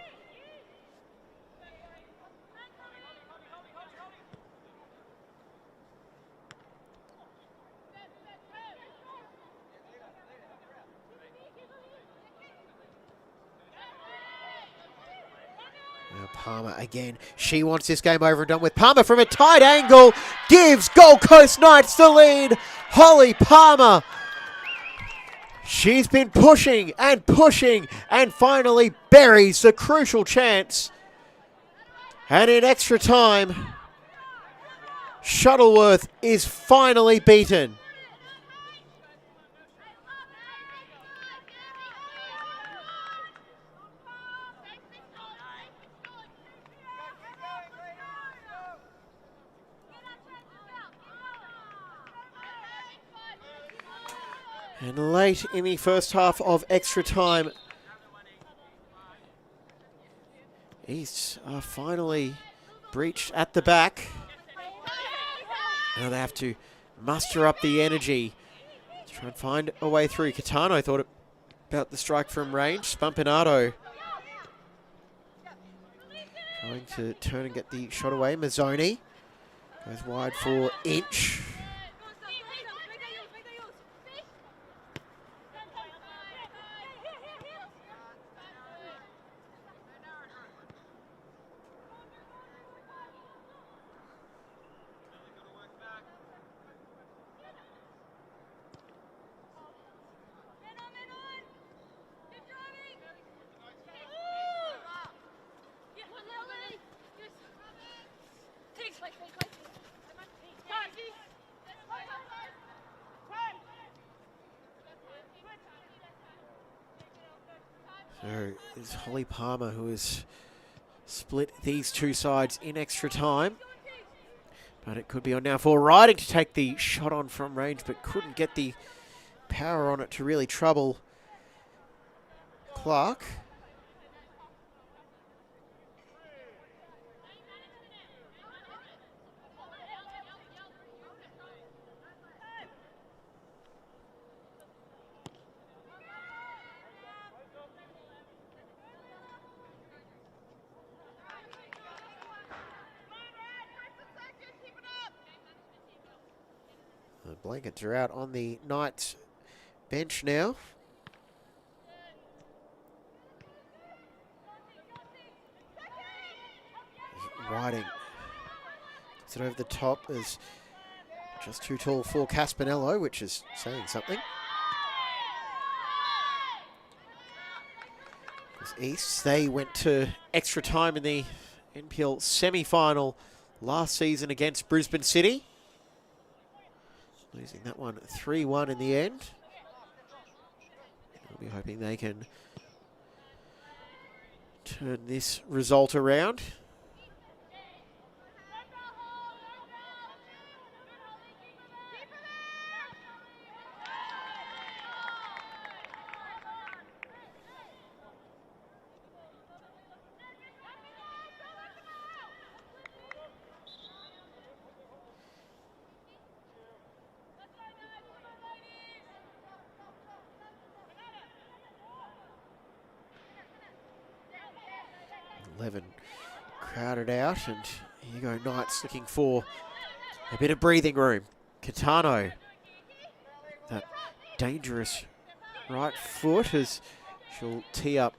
Speaker 2: Palmer again. She wants this game over and done with. Palmer from a tight angle gives Gold Coast Knights the lead. Holly Palmer. She's been pushing and finally buries the crucial chance. And in extra time, Shuttleworth is finally beaten. And late in the first half of extra time, East are finally breached at the back. Now they have to muster up the energy to try and find a way through. Catano thought about the strike from range. Spampinato trying to turn and get the shot away. Mazzoni goes wide for Inch. So it's Holly Palmer who has split these two sides in extra time. But it could be on now for Riding to take the shot on from range, but couldn't get the power on it to really trouble Clark. The blankets are out on the Knights bench now. Riding. Gets it over the top is just too tall for Caspinello, which is saying something. East, they went to extra time in the NPL semi-final last season against Brisbane City. Losing that one 3-1 in the end. We'll be hoping they can turn this result around. Crowded out, and here you go Knights looking for a bit of breathing room. Kitano, that dangerous right foot as she'll tee up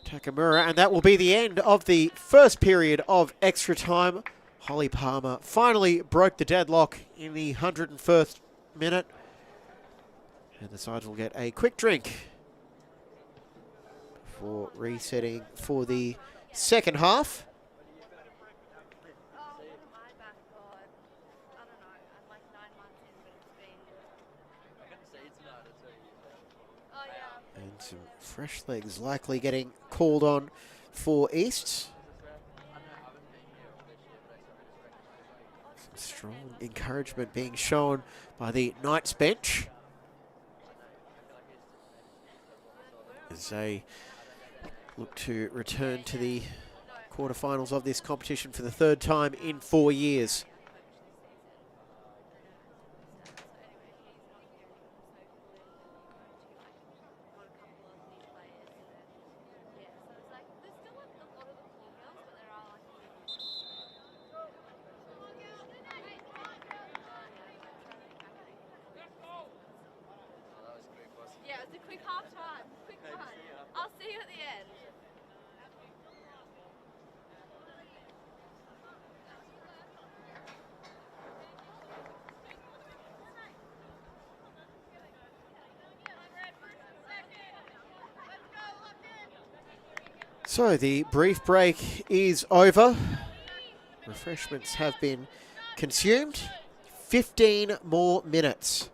Speaker 2: Takamura, and that will be the end of the first period of extra time. Holly Palmer finally broke the deadlock in the 101st minute, and the sides will get a quick drink before resetting for the second half. And some fresh legs likely getting called on for East. Some strong encouragement being shown by the Knights bench as they look to return to the quarterfinals of this competition for the third time in 4 years.
Speaker 10: Yeah, it was a quick half time. Quick one. I'll see you at the end.
Speaker 2: So the brief break is over. Refreshments have been consumed. 15 more minutes.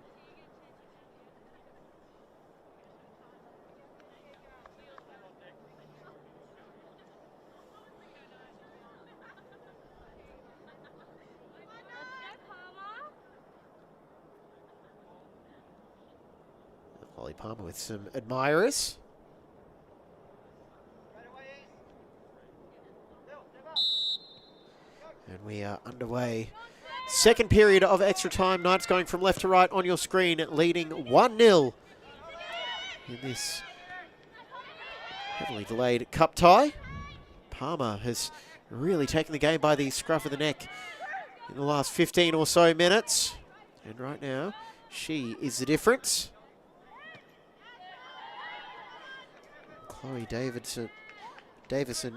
Speaker 2: Holly Palmer with some admirers. And we are underway. Second period of extra time. Knights going from left to right on your screen, leading 1-0 in this heavily delayed cup tie. Palmer has really taken the game by the scruff of the neck in the last 15 or so minutes. And right now, she is the difference. Chloe Davison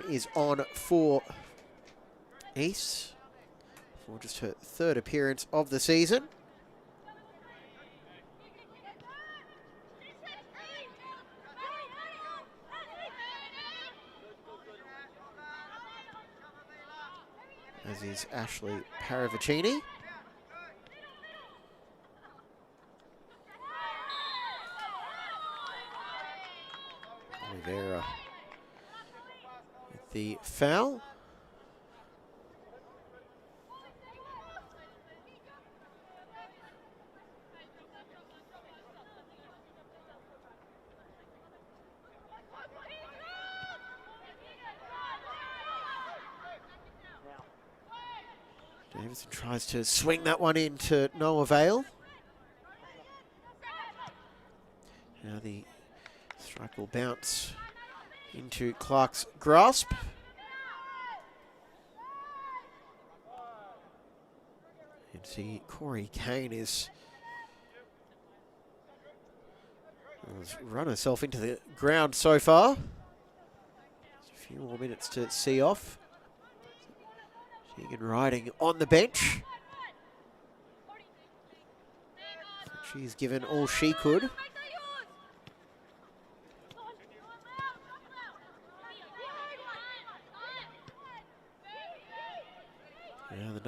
Speaker 2: is on for East for just her third appearance of the season. As is Ashley Paravicini. Oliveira with the foul. Davison tries to swing that one in to no avail. Now the strike will bounce into Clark's grasp. And see Corey Kane has run herself into the ground so far. Just a few more minutes to see off. Tegan Riding on the bench. She's given all she could.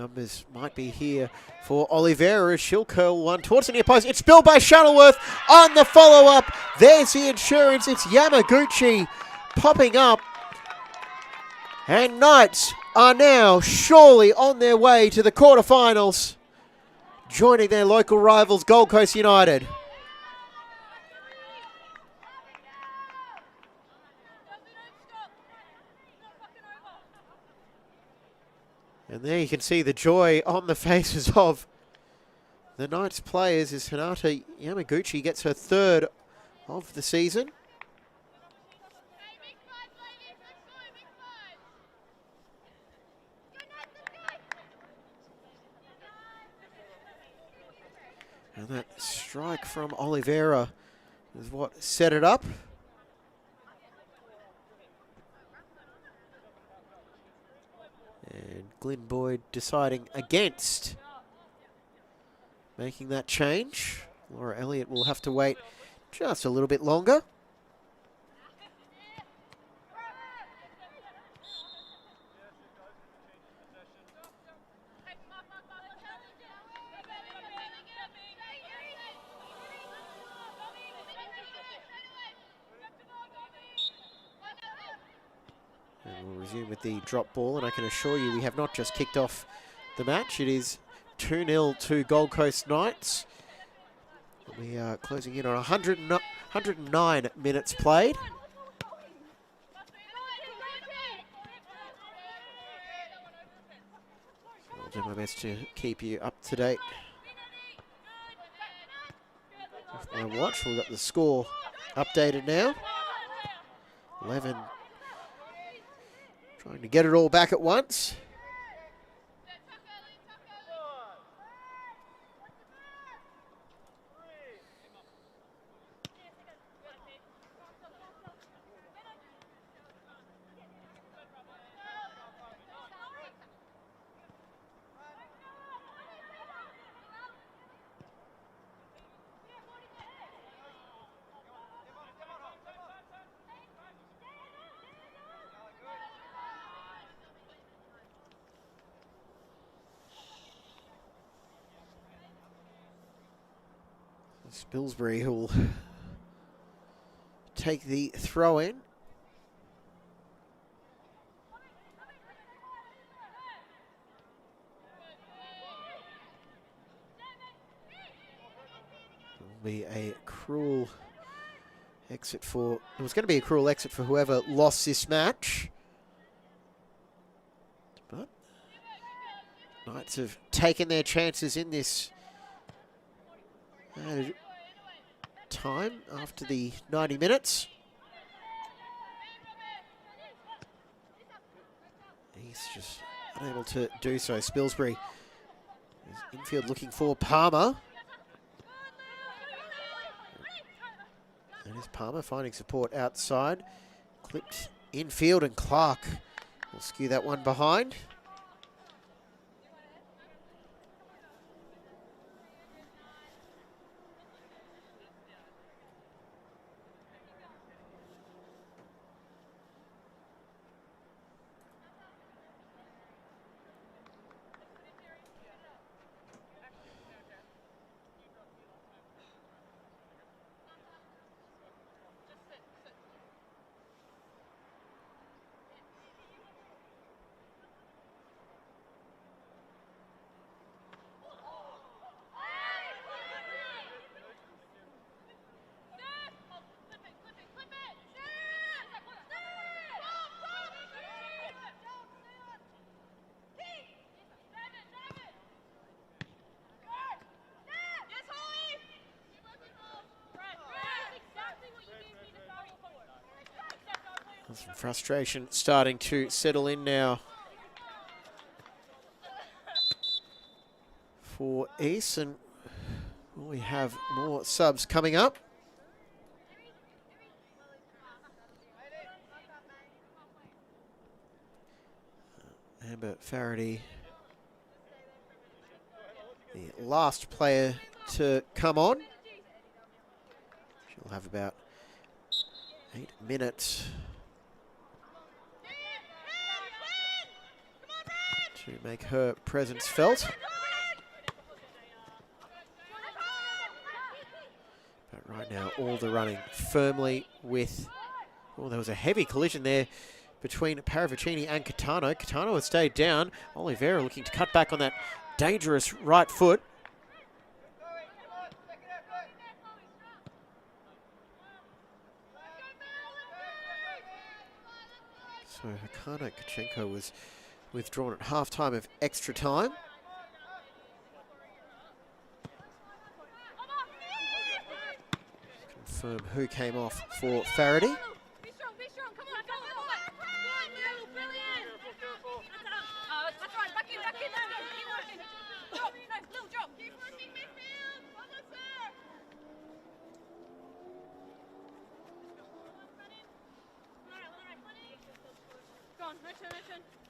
Speaker 2: numbers might be here for Oliveira as she'll curl one towards the near post. It's spilled by Shuttleworth on the follow-up. There's the insurance. It's Yamaguchi popping up. And Knights are now surely on their way to the quarterfinals, joining their local rivals Gold Coast United. And there you can see the joy on the faces of the Knights players as Hinata Yamaguchi gets her third of the season. And that strike from Oliveira is what set it up. And Glyn Boyd deciding against making that change. Laura Elliott will have to wait just a little bit longer. And we'll resume with the drop ball, and I can assure you we have not just kicked off the match. It is 2-0 to Gold Coast Knights. We are closing in on 109 minutes played. I'll do my best to keep you up to date with my watch. We've got the score updated now. 11. Trying to get it all back at once. Spilsbury who will take the throw in. Will be a cruel exit for... It was going to be a cruel exit for whoever lost this match. But Knights have taken their chances in this time after the 90 minutes. He's just unable to do so. Spilsbury is infield looking for Palmer. And is Palmer finding support outside. Clipped infield, and Clark will skew that one behind. Some frustration starting to settle in now for East, and we have more subs coming up. Amber Faraday, the last player to come on. She'll have about 8 minutes to make her presence felt. But right now, all the running firmly with... Oh, there was a heavy collision there between Paravicini and Catano. Catano has stayed down. Oliveira looking to cut back on that dangerous right foot. So Hakana Kachenko was withdrawn at half-time of extra time. Confirm who came off for Faraday.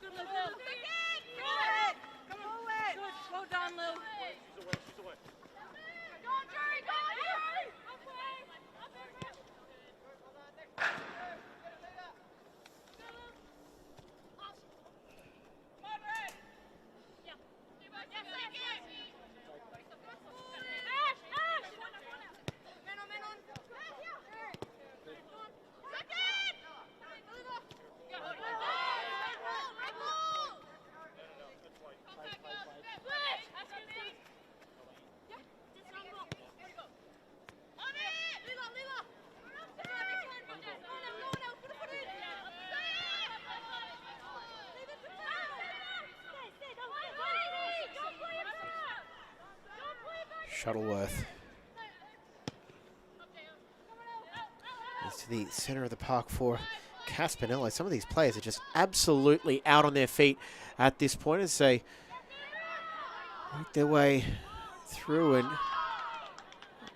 Speaker 10: Good, Lil. Come on. Good. Well done, Lil. She's away. Go on, Jerry.
Speaker 2: Shuttleworth is to the centre of the park for Caspinello. Some of these players are just absolutely out on their feet at this point as they work their way through, and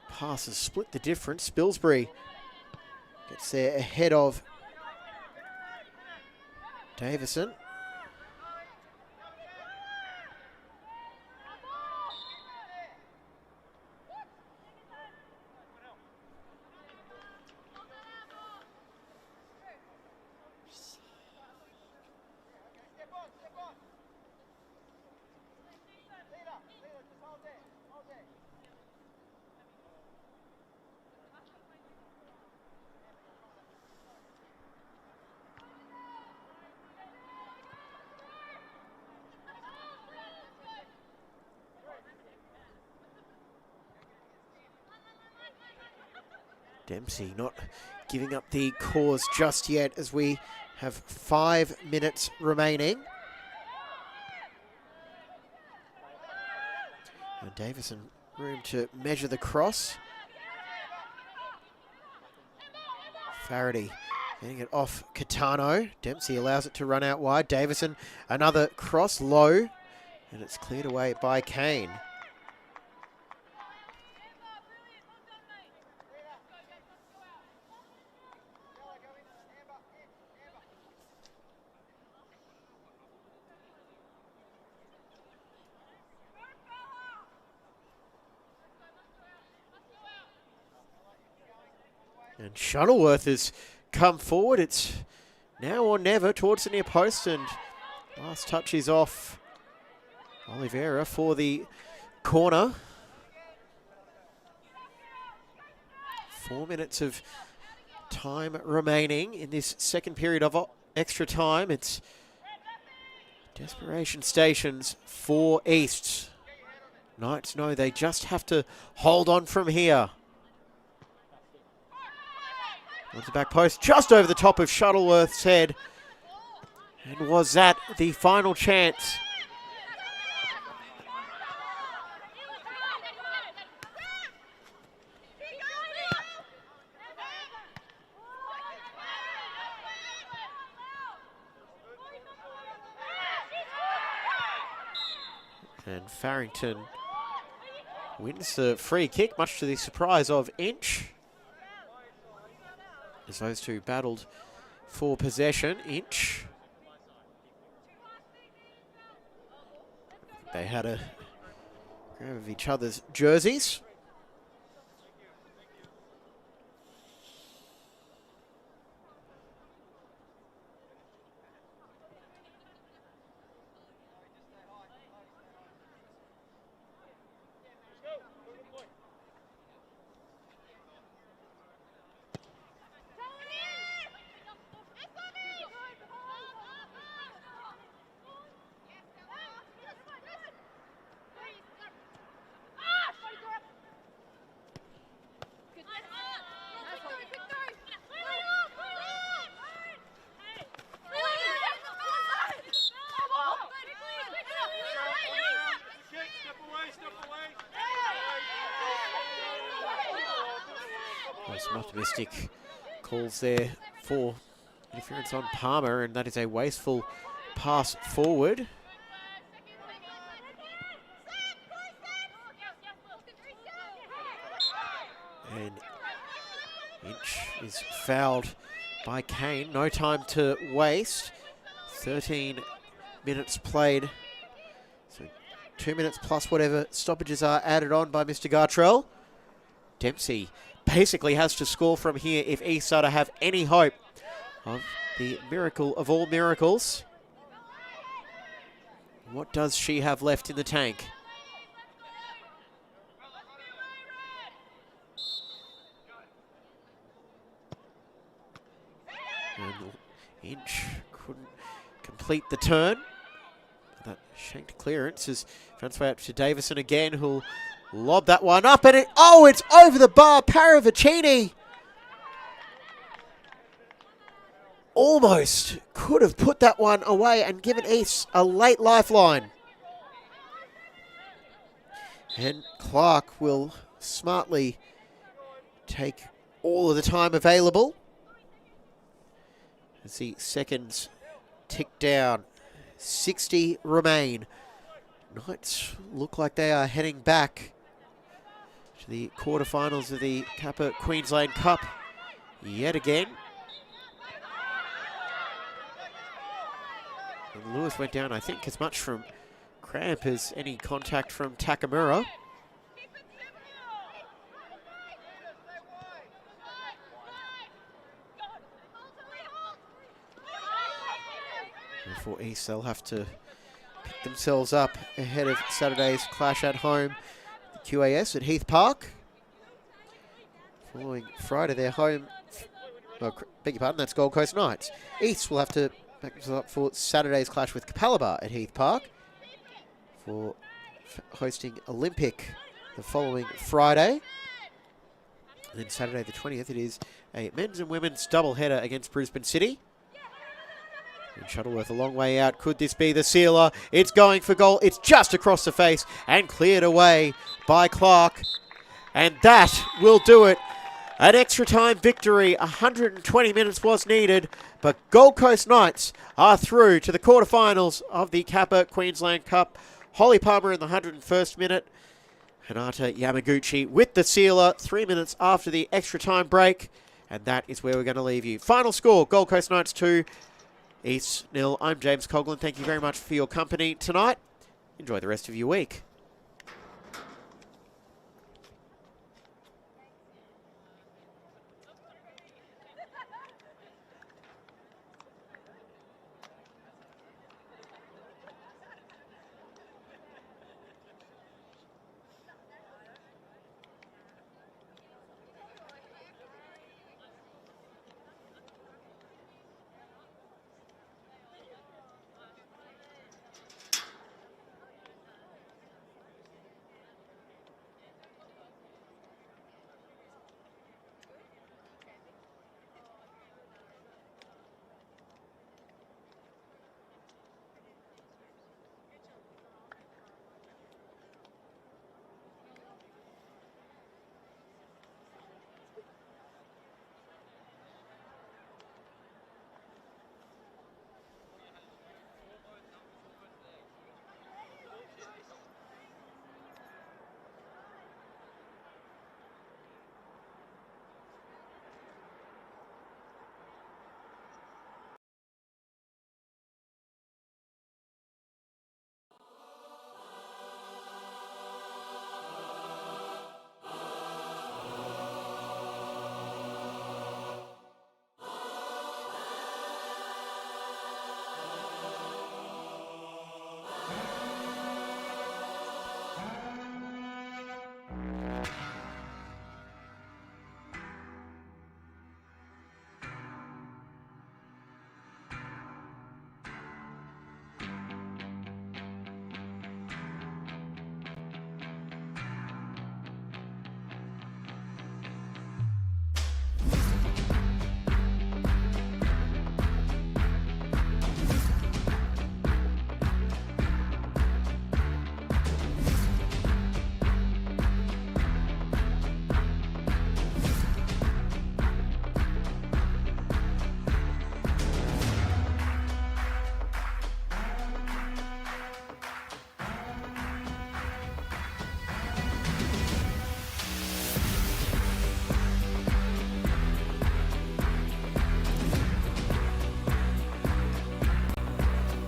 Speaker 2: passes split the difference. Spilsbury gets there ahead of Davison. Dempsey not giving up the cause just yet as we have 5 minutes remaining. And Davison room to measure the cross. Faraday getting it off Catano. Dempsey allows it to run out wide. Davison another cross low, and it's cleared away by Kane. And Shuttleworth has come forward. It's now or never towards the near post, and last touch is off Oliveira for the corner. 4 minutes of time remaining in this second period of extra time. It's desperation stations for East. Knights know they just have to hold on from here. Onto the back post, just over the top of Shuttleworth's head. And was that the final chance? And Farrington wins the free kick, much to the surprise of Inch. As those two battled for possession. Inch. They had a grab of each other's jerseys. Some optimistic calls there for interference on Palmer, and that is a wasteful pass forward. And Inch is fouled by Kane. No time to waste. 13 minutes played. So 2 minutes plus whatever stoppages are added on by Mr. Gartrell. Dempsey basically has to score from here if East are to have any hope of the miracle of all miracles. What does she have left in the tank? And Inch couldn't complete the turn. That shanked clearance is found its way up to Davison again, who'll lob that one up, and it's over the bar. Paravicini almost could have put that one away and given East a late lifeline. And Clark will smartly take all of the time available as the seconds tick down. 60 remain. Knights look like they are heading back to the quarterfinals of the Kappa Queensland Cup yet again. And Lewis went down, I think, as much from cramp as any contact from Takamura. For East, they'll have to pick themselves up ahead of Saturday's clash at home, the QAS at Heath Park. Following Friday, their home, beg your pardon, that's Gold Coast Knights. East will have to back themselves up for Saturday's clash with Capalaba at Heath Park for hosting Olympic the following Friday. And then Saturday the 20th, it is a men's and women's doubleheader against Brisbane City. And Shuttleworth a long way out. Could this be the sealer? It's going for goal. It's just across the face and cleared away by Clark. And that will do it. An extra time victory. 120 minutes was needed. But Gold Coast Knights are through to the quarterfinals of the Kappa Queensland Cup. Holly Palmer in the 101st minute. Hinata Yamaguchi with the sealer 3 minutes after the extra time break. And that is where we're going to leave you. Final score, Gold Coast Knights 2, East 0. I'm James Coughlin. Thank you very much for your company tonight. Enjoy the rest of your week.